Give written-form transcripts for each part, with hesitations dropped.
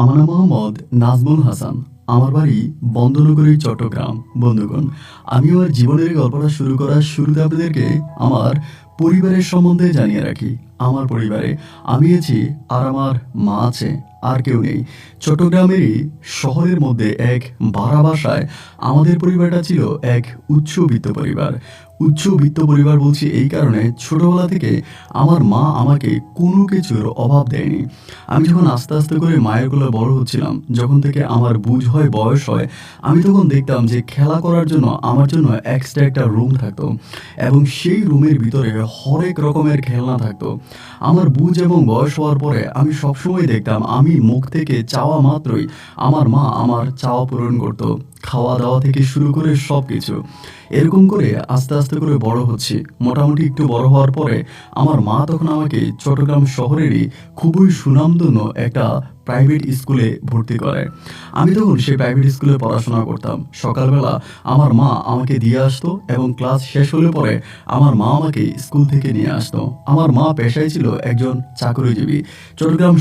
আমার নাম মোহাম্মদ নাজমুল হাসান। আমার বাড়ি বন্দনগরী, চট্টগ্রাম। বন্ধুগণ, আমি আমার জীবনের গল্পটা শুরু করার শুরুতে আপনাদেরকে আমার পরিবারের সম্বন্ধে জানিয়ে রাখি। আমার পরিবারে আমি আছি আর আমার মা আছে, আর কেউ নেই। চট্টগ্রামেরই শহরের মধ্যে এক ভাড়া বাসায় আমাদের পরিবারটা ছিল এক উচ্চবিত্ত পরিবার। উচ্চবিত্ত পরিবার বলছি এই কারণে, ছোটবেলা থেকে আমার মা আমাকে কোনো কিছুর অভাব দেয়নি। আমি যখন আস্তে আস্তে করে মায়ের কোলে বড় হচ্ছিলাম, যখন থেকে আমার বুঝ হয়, বয়স হয়, আমি তখন দেখতাম যে খেলা করার জন্য আমার জন্য এক্সট্রা একটা রুম থাকতো এবং সেই রুমের ভিতরে হরেক রকমের খেলনা থাকতো। আমার বুঝ এবং বয়স হওয়ার পরে আমি সবসময় দেখতাম আমি মুখ থেকে চাওয়া মাত্রই আমার মা আমার চাওয়া পূরণ করতো, খাওয়া দাওয়া থেকে শুরু করে সব কিছু। এরকম করে আস্তে আস্তে করে বড় হচ্ছি। মোটামুটি একটু বড় হওয়ার পরে আমার মা তখন আমাকে চট্টগ্রাম শহরেরই খুবই সুনামধন্য একটা প্রাইভেট স্কুলে ভর্তি করে। আমি তখন সেই প্রাইভেট স্কুলে পড়াশোনা করতাম। সকালবেলা আমার মা আমাকে দিয়ে আসতো এবং ক্লাস শেষ হলে পরে আমার মা আমাকে স্কুল থেকে নিয়ে আসতো। আমার মা পেশায় ছিল একজন চাকরিজীবী। চট্টগ্রাম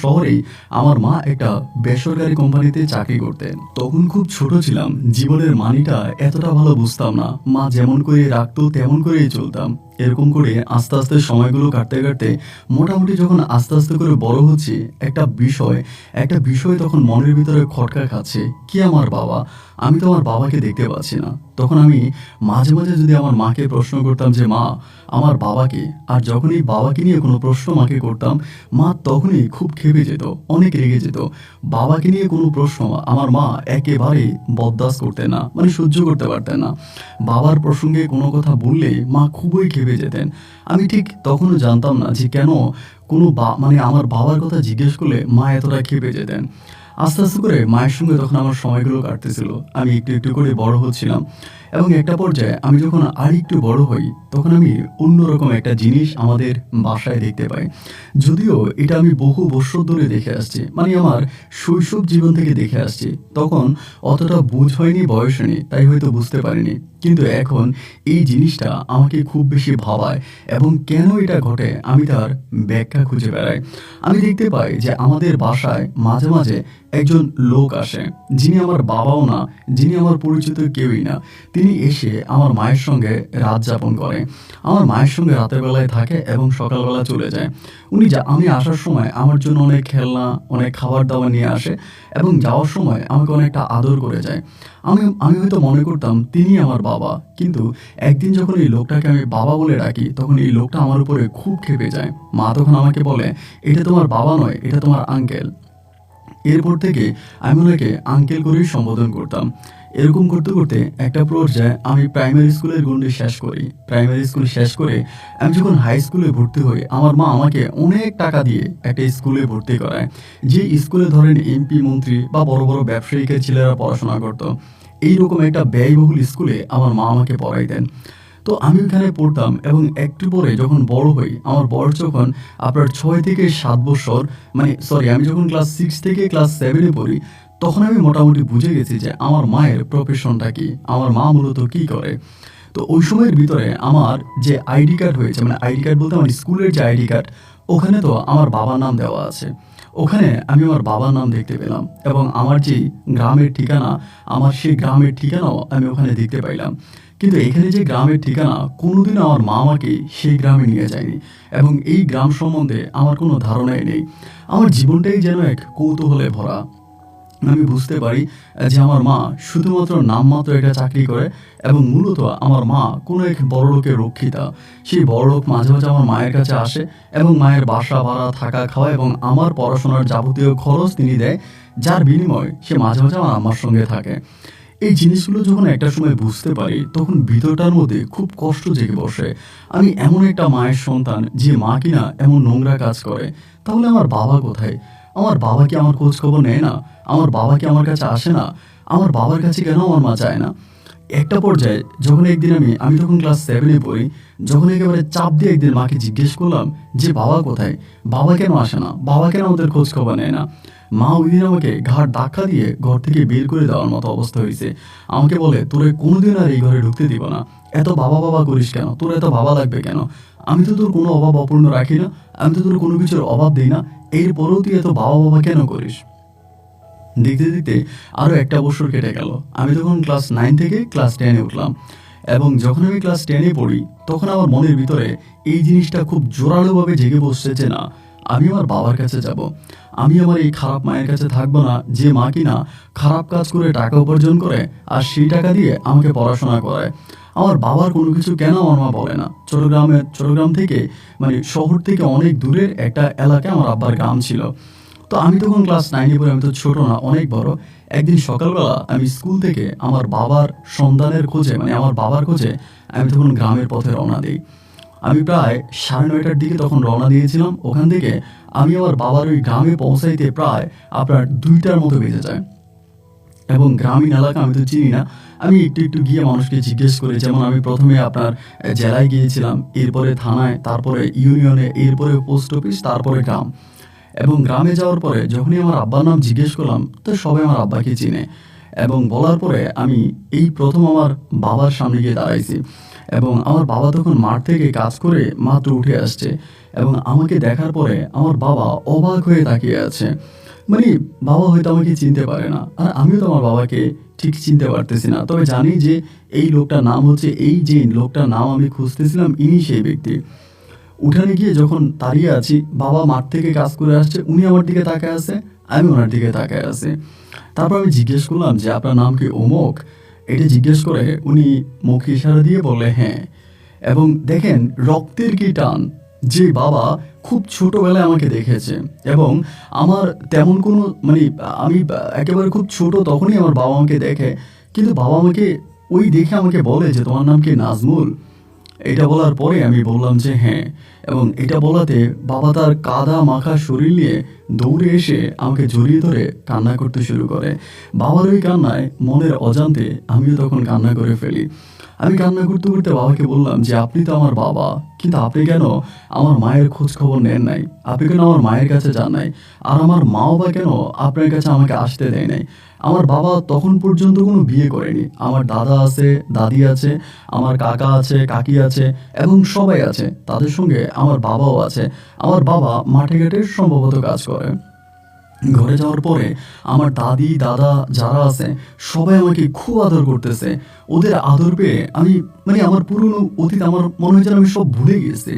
শহরেই আমার মা একটা বেসরকারি কোম্পানিতে চাকরি করতেন। তখন খুব ছোট ছিলাম, জীবনের মানিটা এতটা ভালো বুঝতাম না। মা যেমন করে রাখতো তেমন করেই চলতাম। এরকম করে আস্তে আস্তে সময়গুলো কাটতে কাটতে মোটামুটি যখন আস্তে আস্তে করে বড় হচ্ছি, একটা বিষয় তখন মনের ভিতরে খটকা খাচ্ছে। কি আমার বাবা? আমি তো আমার বাবাকে দেখতে পাচ্ছি না। তখন আমি মাঝে মাঝে যদি আমার মাকে প্রশ্ন করতাম যে মা, আমার বাবাকে, আর যখনই বাবাকে নিয়ে কোনো প্রশ্ন মাকে করতাম, মা তখনই খুব ক্ষেপে যেত, অনেক রেগে যেত। বাবাকে নিয়ে কোনো প্রশ্ন আমার মা একেবারেই বরদাস্ত করতেন না, মানে সহ্য করতে পারতেন না। বাবার প্রসঙ্গে কোনো কথা বললে মা খুবই ক্ষেপে যেতেন। আমি ঠিক তখনও জানতাম না যে কেন মানে আমার বাবার কথা জিজ্ঞেস করলে মা এতটা ক্ষেপে যেতেন। আস্তে আস্তে করে মায়ের সঙ্গে তখন আমার সময়গুলো কাটতেছিল। আমি একটু একটু করে বড় হচ্ছিলাম এবং একটা পর্যায়ে আমি যখন আর একটু বড় হই, তখন আমি অন্যরকম একটা জিনিস আমাদের বাসায় দেখতে পাই। যদিও এটা আমি বহু বছর ধরে দেখে আসছি, মানে আমার শৈশব জীবন থেকে দেখে আসছি। তখন অতটা বুঝ হয়নি, বয়স হয়নি, তাই হয়তো বুঝতে পারিনি। কিন্তু এখন এই জিনিসটা আমাকে খুব বেশি ভাবায় এবং কেন এটা ঘটে আমি তার ব্যাখ্যা খুঁজে বেড়াই। আমি দেখতে পাই যে আমাদের বাসায় মাঝে মাঝে একজন লোক আসে, যিনি আমার বাবাও না, যিনি আমার পরিচিত কেউই না। তিনি এসে আমার মায়ের সঙ্গে রাত যাপন করে, আমার মায়ের সঙ্গে রাতের বেলায় থাকে এবং সকালবেলা চলে যায়। আমি আসার সময় আমার জন্য অনেক খেলনা, অনেক খাবার দাবার নিয়ে আসে এবং যাওয়ার সময় আমাকে অনেকটা আদর করে যায়। আমি হয়তো মনে করতাম তিনি আমার বাবা, কিন্তু একদিন যখন এই লোকটাকে আমি বাবা বলে ডাকি, তখন এই লোকটা আমার উপরে খুব ক্ষেপে যায়। মা তখন আমাকে বলে, এটা তোমার বাবা নয়, এটা তোমার আঙ্কেল। এরপর থেকে আমি ওনাকে আঙ্কেল করেই সম্বোধন করতাম। এরকম করতে করতে একটা পর্যায়ে আমি প্রাইমারি স্কুলের গণ্ডি শেষ করি। প্রাইমারি স্কুল শেষ করে আমি যখন হাই স্কুলে ভর্তি হই, আমার মা আমাকে অনেক টাকা দিয়ে একটা স্কুলে ভর্তি করায়, যে স্কুলে ধরেন এমপি, মন্ত্রী বা বড় বড় ব্যবসায়িকের ছেলেরা পড়াশোনা করতো। এইরকম একটা ব্যয়বহুল স্কুলে আমার মা আমাকে পড়াইতেন। তো আমি ওখানে পড়তাম এবং একটু পরে যখন বড় হই, আমার বয়স যখন আপনার 6 থেকে 7 বছর, আমি যখন ক্লাস 6 থেকে ক্লাস 7-এ পড়ি, তখন আমি মোটামুটি বুঝে গেছি যে আমার মায়ের প্রফেশনটা কি, আমার মা মূলত কি করে। তো ওই সময়ের ভিতরে আমার যে আইডি কার্ড হয়েছে, মানে আইডি কার্ড বলতে আমার স্কুলের যে আইডি কার্ড, ওখানে তো আমার বাবার নাম দেওয়া আছে। ওখানে আমি আমার বাবার নাম দেখতে পেলাম এবং আমার যে গ্রামের ঠিকানা, আমার সেই গ্রামের ঠিকানাও আমি ওখানে দেখতে পাইলাম। কিন্তু এখানে যে গ্রামের ঠিকানা, কোনোদিন আমার মা আমাকে সেই গ্রামে নিয়ে যায়নি এবং এই গ্রাম সম্বন্ধে আমার কোনো ধারণাই নেই। আমার জীবনটাই যেন এক কৌতূহলে ভরা। আমি বুঝতে পারি যে আমার মা শুধুমাত্র নামমাত্র একটা চাকরি করে এবং মূলত আমার মা কোনো এক বড়লোকের রক্ষিতা। সেই বড়লোক মাঝে মাঝে আমার মায়ের কাছে আসে এবং মায়ের বাসা ভাড়া, থাকা, খাওয়া এবং আমার পড়াশোনার যাবতীয় খরচ তিনি দেয়, যার বিনিময়ে সে মাঝে মাঝে আমার আম্মার সঙ্গে থাকে। এই জিনিসগুলো যখন একটা সময় বুঝতে পারি, তখন ভিতরটার মধ্যে খুব কষ্ট জেগে বসে। আমি এমন একটা মায়ের সন্তান যে মা কিনা এমন নোংরা কাজ করে। তাহলে আমার বাবা কোথায়? আমার বাবা কি আমার খোঁজ খবর নেয় না? আমার বাবা কি আমার কাছে আসে না? আমার বাবার কাছে কেন আমার মা যায় না? একটা পর্যায়ে যখন একদিন আমি যখন ক্লাস 7-এ পড়ি, যখন একেবারে চাপ দিয়ে একদিন মাকে জিজ্ঞেস করলাম যে বাবা কোথায়, বাবা কেন আসে না, বাবা কেন আমাদের খোঁজ খবর নেয় না, মা ওই দিন আমাকে ঘাড় ধাক্কা দিয়ে ঘর থেকে বের করে দেওয়ার মতো অবস্থা হয়েছে। আমাকে বলে, তোরে কোনোদিন আর এই ঘরে ঢুকতে দিব না, এত বাবা বাবা করিস কেন, তোর এত বাবা লাগবে কেন? আমি তো তোর কোনো অভাব অপূর্ণ রাখি না, আমি তো তোর কোনো কিছুর অভাব দিই না, এরপরেও তুই এত বাবা বাবা কেন করিস? দেখতে দেখতে আরও একটা বছর কেটে গেল। আমি তখন ক্লাস 9 থেকে ক্লাস 10-এ উঠলাম, এবং যখন আমি ক্লাস 10-এ পড়ি তখন আমার মনের ভিতরে এই জিনিসটা খুব জোরালোভাবে জেগে বসছে যে না, আমি আমার বাবার কাছে যাব। আমি আমার এই খারাপ মায়ের কাছে থাকবো না, যে মা কিনা খারাপ কাজ করে টাকা উপার্জন করে আর সেই টাকা দিয়ে আমাকে পড়াশোনা করায়। আমার বাবার কোনো কিছু কেন আমার মা বলে না? চট্টগ্রাম থেকে, মানে শহর থেকে অনেক দূরের একটা এলাকায় আমার আব্বার গ্রাম ছিল। তো আমি তখন ক্লাস 9-এ পড়ি, আমি তো ছোট না, অনেক বড়। একদিন সকালবেলা আমি স্কুল থেকে আমার বাবার সন্ধানের খোঁজে, মানে আমার বাবার খোঁজে আমি তখন গ্রামের পথে রওনা দিই। আমি প্রায় 9:30টার দিকে তখন রওনা দিয়েছিলাম। ওখান থেকে আমি আমার বাবার ওই গ্রামে পৌঁছাইতে প্রায় আপনার 2টার মতো বেজে যায়। এবং গ্রামীণ এলাকা আমি তো চিনি না, আমি একটু একটু গিয়ে মানুষকে জিজ্ঞেস করি। যেমন আমি প্রথমে আপনার জেলায় গিয়েছিলাম, এরপরে থানায়, তারপরে ইউনিয়নে, এরপরে পোস্ট অফিস, তারপরে গ্রাম। এবং গ্রামে যাওয়ার পরে যখনই আমার আব্বার নাম জিজ্ঞেস করলাম, তো সবাই আমার আব্বাকে চিনে। এবং বলার পরে আমি এই প্রথম আমার বাবার সামনে গিয়ে দাঁড়াইছি, এবং আমার বাবা তখন মাঠ থেকে কাজ করে মাত্র উঠে আসছে। এবং আমাকে দেখার পরে আমার বাবা অবাক হয়ে তাকিয়ে আছে। মানে বাবা হয়তো আমাকে চিনতে পারে না, আর আমিও তো আমার বাবাকে ঠিক চিনতে পারতেছি না। তবে জানি যে এই লোকটার নাম হচ্ছে, এই যে লোকটার নাম আমি খুঁজতেছিলাম, ইনি সেই ব্যক্তি। উঠানে গিয়ে যখন দাঁড়িয়ে আছি, বাবা মাঠ থেকে কাজ করে আসছে, উনি আমার দিকে তাকায় আছে, আমি ওনার দিকে তাকায় আছি। তারপর আমি জিজ্ঞেস করলাম যে আপনার নাম কি অমুক? এটা জিজ্ঞেস করে উনি মুখে ইশারা দিয়ে বললে হ্যাঁ। এবং দেখেন রক্তের কি টান, যে বাবা খুব ছোটবেলায় আমাকে দেখেছে, এবং আমার তেমন কোনো, মানে আমি একেবারে খুব ছোট তখনই আমার বাবা আমাকে দেখে, কিন্তু বাবা আমাকে ওই দেখে আমাকে বলে যে তোমার নাম কি নাজমুল? এটা বলার পরে আমি বললাম যে হ্যাঁ। এবং এটা বলাতে বাবা তার কাদা মাখা শরীর নিয়ে দৌড়ে এসে আমাকে জড়িয়ে ধরে কান্না করতে শুরু করে। বাবার ওই কান্নায় মনের অজান্তে আমিও তখন কান্না করে ফেলি। আমি কান্না করতে করতে বাবাকে বললাম যে আপনি তো আমার বাবা, কিন্তু আপনি কেন আমার মায়ের খোঁজ খবর নেন নাই? আপনি কেন আমার মায়ের কাছে যান নাই? আর আমার মাও বা কেন আপনার কাছে আমাকে আসতে দেয় নাই? আমার বাবা তখন পর্যন্ত কোনো বিয়ে করেনি। আমার দাদা আছে, দাদি আছে, আমার কাকা আছে, কাকি আছে, এবং সবাই আছে। তাদের সঙ্গে আমার বাবাও আছে। আমার বাবা মাঠে ঘাটে সম্ভবত কাজ করে। ঘরে যাওয়ার পরে আমার দাদি দাদা যারা আছে সবাই আমাকে খুব আদর করতেছে। ওদের আদর পেয়ে আমি, মানে আমার পুরনো অতীত আমার মনে হয় যেন আমি সব ভুলে গেছি।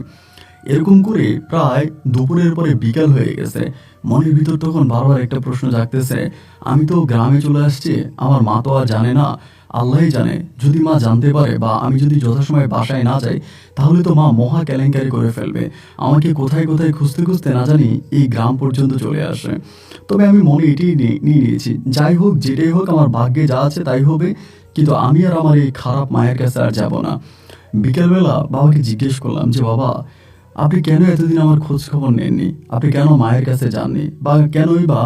এরকম করে প্রায় দুপুরের পরে বিকাল হয়ে গেছে। মনের ভিতর তখন বারবার একটা প্রশ্ন জাগতেছে, আমি তো গ্রামে চলে আসছি, আমার মা তো আর জানে না। আল্লাহই জানে, যদি মা জানতে পারে বা আমি যদি যথাসময়ে বাসায় না যাই, তাহলে তো মা মহা কেলেঙ্কারি করে ফেলবে। আমাকে কোথায় কোথায় খুঁজতে খুঁজতে না জানি এই গ্রাম পর্যন্ত চলে আসে। তবে আমি মনে এটাই নিয়ে নিয়েছি, যাই হোক যেটাই হোক আমার ভাগ্যে যা আছে তাই হবে, কিন্তু আমি আর আমার এই খারাপ মায়ের কাছে আর যাব না। বিকেলবেলা বাবাকে জিজ্ঞেস করলাম যে বাবা, আপনি কেন এতদিন আমার খোঁজ খবর নেননি? আপনি কেন মায়ের কাছে যাননি? বা কেনই বা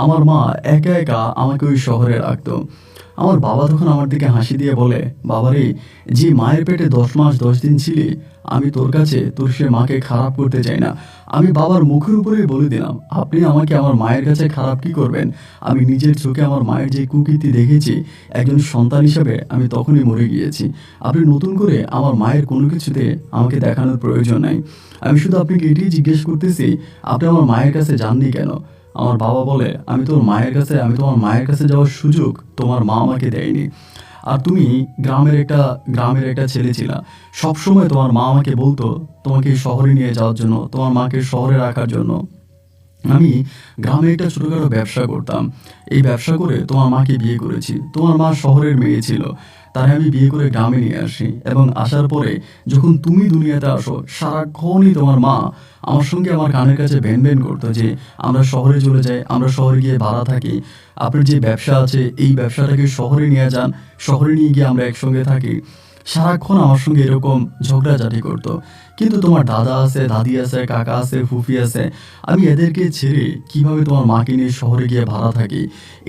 আমার মা একা একা আমাকে ওই শহরে রাখতো? আমার বাবা তখন আমার দিকে হাসি দিয়ে বলে, বাবারে, যে মায়ের পেটে 10 মাস 10 দিন ছিলি, আমি তোর কাছে তোর সে মাকে খারাপ করতে চাই না। আমি বাবার মুখের উপরেই বলে দিলাম, আপনি আমাকে আমার মায়ের কাছে খারাপ কি করবেন? আমি নিজের চোখে আমার মায়ের যে কুকীর্তি দেখেছি, একজন সন্তান হিসেবে আমি তখনই মরে গিয়েছি। আপনি নতুন করে আমার মায়ের কোনো কিছুতে আমাকে দেখানোর প্রয়োজন নাই। আমি শুধু আপনাকে এটাই জিজ্ঞেস করতেছি, আপনি আমার মায়ের কাছে যাননি কেন? আমার বাবা বলে, আমি তোমার মায়ের কাছে যাওয়ার সুযোগ তোমার মা আমাকে দেয়নি। আর তুমি গ্রামের একটা ছেলে ছিলা। সবসময় তোমার মা আমাকে বলতো তোমাকে শহরে নিয়ে যাওয়ার জন্য, তোমার মাকে শহরে রাখার জন্য। আমি গ্রামে একটা ছোটখাটো ব্যবসা করতাম। এই ব্যবসা করে তোমার মাকে বিয়ে করেছি। তোমার মা শহরের মেয়ে ছিল, তাই আমি বিয়ে করে গ্রামে নিয়ে আসি। এবং আসার পরে যখন তুমি দুনিয়াতে আসো, সারাক্ষণই তোমার মা আমার সঙ্গে আমার কানের কাছে ভ্যান ভ্যান করতো যে আমরা শহরে চলে যাই, আমরা শহরে গিয়ে ভাড়া থাকি, আপনার যে ব্যবসা আছে এই ব্যবসাটাকে শহরে নিয়ে যান, শহরে নিয়ে গিয়ে আমরা একসঙ্গে থাকি। সারাক্ষণ আমার সঙ্গে এরকম ঝগড়াঝাটি করতো। কিন্তু তোমার দাদা আছে, দাদি আছে, কাকা আছে, ফুফি আছে, আমি এদেরকে ছেড়ে কিভাবে তোমার মাকে নিয়ে শহরে গিয়ে ভাড়া থাকি?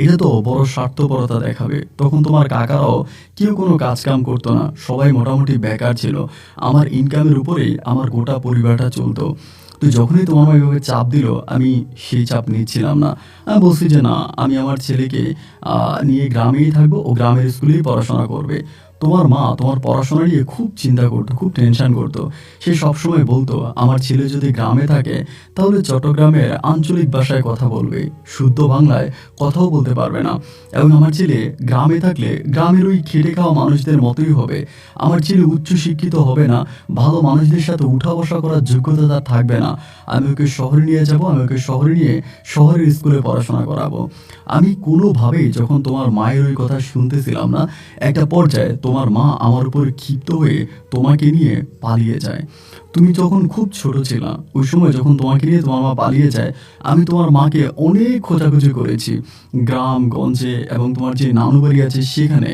এটা তো বড় স্বার্থপরতা দেখাবে। তখন তোমার কাকারাও কেউ কোনো কাজ কাম করতো না, সবাই মোটামুটি বেকার ছিল। আমার ইনকামের উপরেই আমার গোটা পরিবারটা চলতো। তো যখনই তোমার মা এভাবে চাপ দিল, আমি সেই চাপ নিচ্ছিলাম না। আমি বলছি যে না, আমি আমার ছেলেকে নিয়ে গ্রামেই থাকবো, ও গ্রামের স্কুলেই পড়াশোনা করবে। তোমার মা তোমার পড়াশোনা নিয়ে খুব চিন্তা করতো, খুব টেনশন করতো। সে সবসময় বলতো আমার ছেলে যদি গ্রামে থাকে তাহলে চট্টগ্রামের আঞ্চলিক ভাষায় কথা বলবে, শুদ্ধ বাংলায় কথাও বলতে পারবে না। এবং আমার ছেলে গ্রামে থাকলে গ্রামের ওই খেটে খাওয়া মানুষদের মতোই হবে। আমার ছেলে উচ্চ শিক্ষিত হবে না, ভালো মানুষদের সাথে উঠা বসা করার যোগ্যতা তার থাকবে না। আমি ওকে শহরে নিয়ে যাব, আমি ওকে শহরে নিয়ে শহরের স্কুলে পড়াশোনা করাবো। আমি কোনোভাবেই যখন তোমার মায়ের ওই কথা শুনতেছিলাম না, একটা পর্যায়ে তোমার মা আমার উপর ক্ষিপ্ত হয়ে তোমাকে নিয়ে পালিয়ে যায়। তুমি যখন খুব ছোট ছিলা, ওই সময় যখন তোমাকে নিয়ে তোমার মা পালিয়ে যায়, আমি তোমার মাকে অনেক খোঁজাখুঁজি করেছি গ্রামগঞ্জে, এবং তোমার যে নানু বাড়ি আছে সেখানে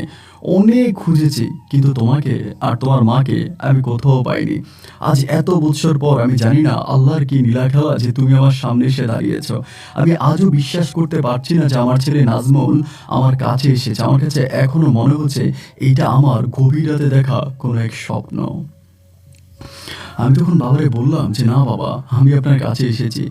অনেক খুঁজেছি, কিন্তু তোমাকে আর তোমার মাকে আমি কোথাও পাইনি। আজ এত বছর পর আমি জানি না আল্লাহর কি নীলা খেলা যে তুমি আমার সামনে এসে দাঁড়িয়েছ। আমি আজও বিশ্বাস করতে পারছি না যে আমার ছেলে নাজমুল আমার কাছে এসেছে। আমার কাছে এখনো মনে হচ্ছে এইটা আমার গভীর রাতে দেখা কোনো এক স্বপ্ন। আমি তখন বাবারে বললাম যে না বাবা, আমি আপনার কাছে এসেছি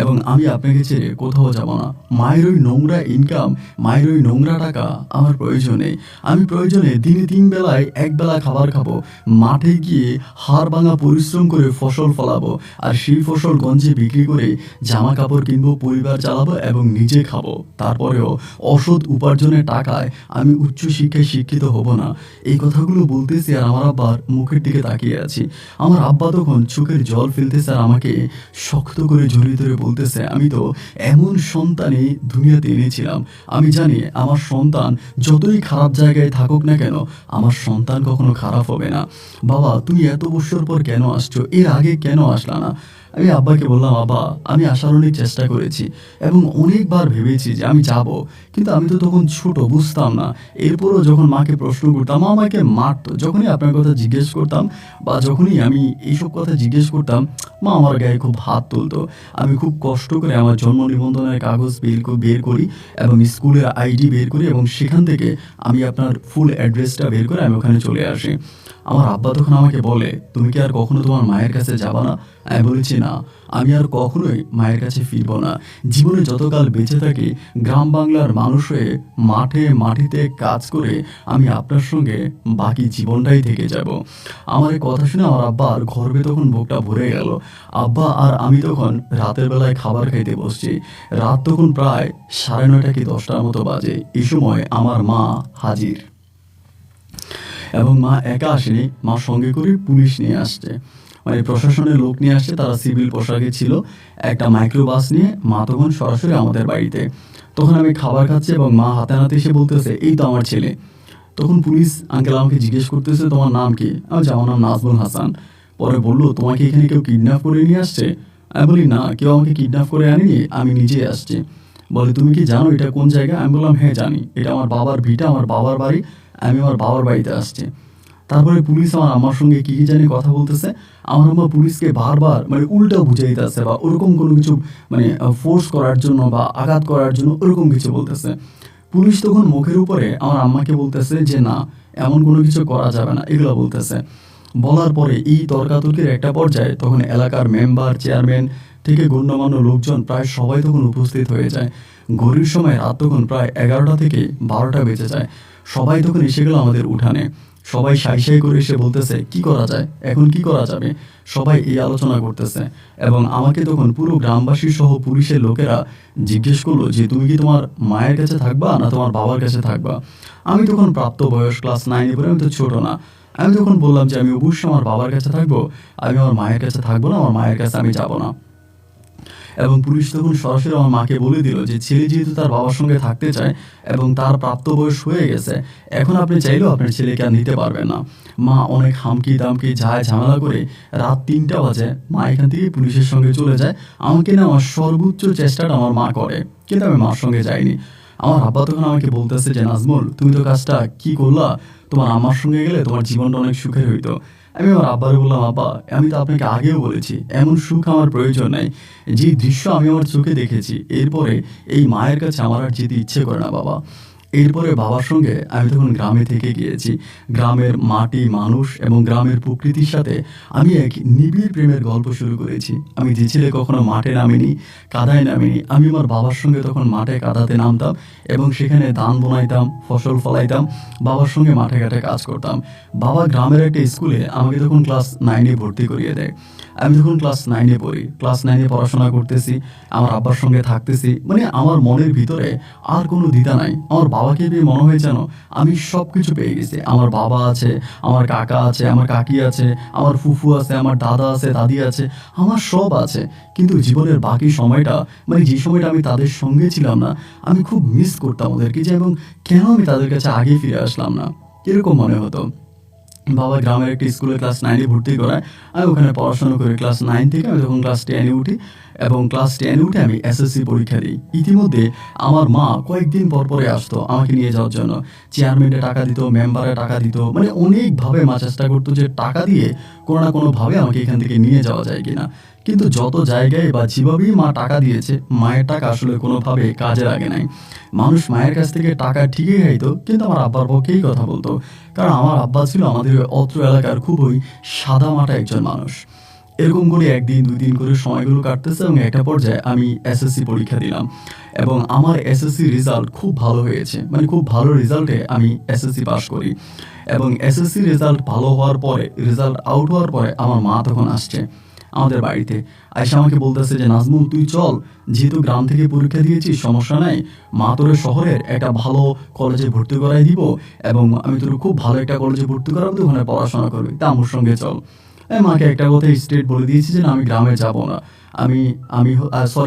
এবং আমি আপনাকে ছেড়ে কোথাও যাব না। মায়ের ওই নোংরা ইনকাম, মায়ের ওই নোংরা টাকা আমার প্রয়োজন নেই। আমি প্রয়োজনে দিনে 3 বেলায় 1 বেলা খাবার খাবো, মাঠে গিয়ে হাড় ভাঙা পরিশ্রম করে ফসল ফলাবো, আর সেই ফসল গঞ্জে বিক্রি করে জামা কাপড় কিনবো, পরিবার চালাবো এবং নিজে খাবো। তারপরেও অসৎ উপার্জনের টাকায় আমি উচ্চ শিক্ষায় শিক্ষিত হব না। এই কথাগুলো বলতেছি আর আমার আব্বার মুখের দিকে তাকিয়ে আছি। আমার আব্বা তখন চোখের জল ফেলতেছে আর আমাকে শক্ত করে জড়িয়ে ধরে বলতেছে আমি তো এমন সন্তানই দুনিয়াতে এনেছিলাম। আমি জানি আমার সন্তান যতই খারাপ জায়গায় থাকুক না কেন, আমার সন্তান কখনো খারাপ হবে না। বাবা, তুমি এত বছর পর কেন আসছো? এর আগে কেন আসলা না? আমি আব্বাকে বললাম বাবা, আমি আসার অনেক চেষ্টা করেছি এবং অনেকবার ভেবেছি যে আমি যাব, কিন্তু আমি তো তখন ছোট, বুঝতাম না। এরপরও যখন মাকে প্রশ্ন করতাম, মা আমাকে মারতো। যখনই আপনার কথা জিজ্ঞেস করতাম বা যখনই আমি এইসব কথা জিজ্ঞেস করতাম, মা আমার গায়ে খুব হাত তুলতো। আমি খুব কষ্ট করে আমার জন্ম নিবন্ধনের কাগজ বের করি এবং স্কুলের আইডি বের করি এবং সেখান থেকে আমি আপনার ফুল অ্যাড্রেসটা বের করে আমি ওখানে চলে আসি। আমার আব্বা তখন আমাকে বলে তুমি কি আর কখনো তোমার মায়ের কাছে যাবা না? আমি বলেছি না, আমি আর কখনোই মায়ের কাছে ফিরবো না। জীবনে যতকাল বেঁচে থাকি গ্রাম বাংলার মানুষ হয়ে মাঠে মাটিতে কাজ করে আমি আপনার সঙ্গে বাকি জীবনটাই থেকে যাব। আমার এই কথা শুনে আমার আব্বা আর গর্বে তখন বুকটা ভরে গেল। আব্বা আর আমি তখন রাতের বেলায় খাবার খাইতে বসছি। রাত তখন প্রায় 9:30 কি 10টার মতো বাজে। এই সময় আমার মা হাজির, এবং মা একা আসেনি, মা সঙ্গে করে পুলিশ নিয়ে আসছে, মানে প্রশাসনের লোক নিয়ে আসছে। তারা সিভিল পোশাকে ছিল, একটা মাইক্রোবাস নিয়ে মা তখন সরাসরি আমাদের বাড়িতে। তখন আমি খাবার খাচ্ছি এবং মা হাতে হাতে এসে বলতেছে এই তো আমার ছেলে। তখন পুলিশ আঙ্কেল আমাকে জিজ্ঞেস করতেছে তোমার নাম কি? আমি বলছি, আমার নাম নাজমুল হাসান। পরে বললো তোমাকে এখানে কেউ কিডন্যাপ করে নিয়ে আসছে? আমি বলি না, কেউ আমাকে কিডন্যাপ করে আনেনি, আমি নিজে আসছি। বলে তুমি কি জানো এটা কোন জায়গা? আমি বললাম হ্যাঁ জানি, এটা আমার বাবার ভিটা, আমার বাবার বাড়ি, আমি আমার বাবার বাড়িতে আসছি। তারপরে পুলিশ আমার আম্মার সঙ্গে কি জানি কথা বলতেছে। আমার আম্মা পুলিশকে বারবার মানে উল্টা বুঝাইতেছে বা ওরকম কোনো কিছু, মানে ফোর্স করার জন্য বা আঘাত করার জন্য ওরকম কিছু বলতেছে। পুলিশ তখন মুখের উপরে আমার আম্মাকে বলতেছে যে না, এমন কোনো কিছু করা যাবে না, এগুলো বলতেছে। বলার পরে এই তর্কাতর্কির একটা পর্যায়ে তখন এলাকার মেম্বার, চেয়ারম্যান থেকে গণ্যমান্য লোকজন প্রায় সবাই তখন উপস্থিত হয়ে যায়। ঘড়ির সময় রাত তখন প্রায় 11টা থেকে 12টা বেজে যায়। সবাই তখন এসে গেল আমাদের উঠানে। সবাই সাই সাই করে এসে বলতেছে কি করা যায়, এখন কি করা যাবে, সবাই এই আলোচনা করতেছে। এবং আমাকে তখন পুরো গ্রামবাসী সহ পুলিশের লোকেরা জিজ্ঞেস করলো যে তুমি কি তোমার মায়ের কাছে থাকবা না তোমার বাবার কাছে থাকবা? আমি তখন প্রাপ্ত বয়স ক্লাস 9-এ পড়ে, আমি তো ছোট না। আমি তখন বললাম যে আমি অবশ্যই আমার বাবার কাছে থাকবো, আমি আমার মায়ের কাছে থাকবো না, আমার মায়ের কাছে আমি যাব না। এবং পুলিশ তখন সরাসরি আমার মাকে বলে দিল যে ছেলে যেহেতু তার বাবার সঙ্গে থাকতে চায় এবং তার প্রাপ্তবয়স হয়ে গেছে, এখন আপনি চাইলেও আপনার ছেলেকে আর নিতে পারবেন না। মা অনেক হামকি দামকি যায় ঝামেলা করে রাত 3টা বাজে মা এখান থেকে পুলিশের সঙ্গে চলে যায়। আমাকে নেওয়ার সর্বোচ্চ চেষ্টাটা আমার মা করে, কিন্তু আমি মার সঙ্গে যাইনি। আমার আব্বা তখন আমাকে বলতেছে যে নাজমুল তুমি তো কাজটা কি করলা, তোমার আম্মার সঙ্গে গেলে তোমার জীবনটা অনেক সুখের হইতো। আমি আমার আব্বারে বললাম আব্বা, আমি তো আপনাকে আগেও বলেছি এমন সুখ আমার প্রয়োজন নাই। যে দৃশ্য আমি আমার চোখে দেখেছি এরপরে এই মায়ের কাছে আমার আর যেতে ইচ্ছে করে না বাবা। এরপরে বাবার সঙ্গে আমি তখন গ্রামে থেকে গিয়েছি। গ্রামের মাটি, মানুষ এবং গ্রামের প্রকৃতির সাথে আমি এক নিবিড় প্রেমের গল্প শুরু করেছি। আমি যে ছেলে কখনো মাঠে নামিনি, কাদায় নামিনি, আমি আমার বাবার সঙ্গে তখন মাঠে কাদাতে নামতাম এবং সেখানে ধান বুনাইতাম, ফসল ফলাইতাম, বাবার সঙ্গে মাঠে ঘাটে কাজ করতাম। বাবা গ্রামের একটা স্কুলে আমাকে তখন ক্লাস 9-এ ভর্তি করিয়ে দেয়। আমি তখন ক্লাস 9-এ পড়ি। ক্লাস 9-এ পড়াশোনা করতেছি, আমার আব্বার সঙ্গে থাকতেছি। মানে আমার মনের ভিতরে আর কোনো দ্বিধা নাই। আমার বাবাকে পেয়ে মনে হয় যেন আমি সব কিছু পেয়ে গেছি। আমার বাবা আছে, আমার কাকা আছে, আমার কাকি আছে, আমার ফুফু আছে, আমার দাদা আছে, দাদি আছে, আমার সব আছে। কিন্তু জীবনের বাকি সময়টা, মানে যে সময়টা আমি তাদের সঙ্গে ছিলাম না, আমি খুব মিস করতাম ওদেরকে যে, এবং কেন আমি তাদের কাছে আগে ফিরে আসলাম না, এরকম মনে হতো। বাবা গ্রামের একটা স্কুলে ক্লাস 9-এ ভর্তি করায়। আমি ওখানে পড়াশোনা করি। ক্লাস 9 থেকে আমি তখন ক্লাস 10-এ উঠি এবং ক্লাস 10-এ উঠে আমি এসএসসি পরীক্ষা দিই। ইতিমধ্যে আমার মা কয়েকদিন পর পরে আসতো আমাকে নিয়ে যাওয়ার জন্য। চেয়ারম্যানে টাকা দিত, মেম্বারে টাকা দিত, মানে অনেকভাবে মা চেষ্টা করতো যে টাকা দিয়ে কোনো না কোনোভাবে আমাকে এখান থেকে নিয়ে যাওয়া যায় কিনা। কিন্তু যত জায়গায় বা যেভাবেই মা টাকা দিয়েছে, মায়ের টাকা আসলে কোনোভাবে কাজে লাগে নাই। মানুষ মায়ের কাছ থেকে টাকা ঠিকই খাইতো, কিন্তু আমার আব্বার পক্ষেই কথা বলতো। কারণ আমার আব্বা ছিল আমাদের অত্র এলাকার খুবই সাদামাটা একজন মানুষ। এরকম করে 1 দিন 2 দিন করে সময়গুলো কাটতেছে এবং একটা পর্যায়ে আমি এসএসসি পরীক্ষা দিলাম এবং আমার এসএসসি রেজাল্ট খুব ভালো হয়েছে। মানে খুব ভালো রেজাল্টে আমি এসএসসি পাস করি এবং এসএসসি রেজাল্ট ভালো হওয়ার পরে, রেজাল্ট আউট হওয়ার পরে আমার মা তখন আসছে আমাদের বাড়িতে। আইসা আমাকে বলতেছে যে, "নাজমুল, তুই চল, যেহেতু গ্রাম থেকে পরীক্ষা দিয়েছিস, সমস্যা নাই। মা তোরে শহরের একটা ভালো কলেজে ভর্তি করাই দিব এবং আমি তোর খুব ভালো একটা কলেজে ভর্তি করাবো, তুই ওখানে পড়াশোনা করবি। তা আমার সঙ্গে চল।" আমি মাকে একটা কথা স্ট্রেট বলে দিয়েছি যে, "না, আমি গ্রামে যাব না। আমি আমি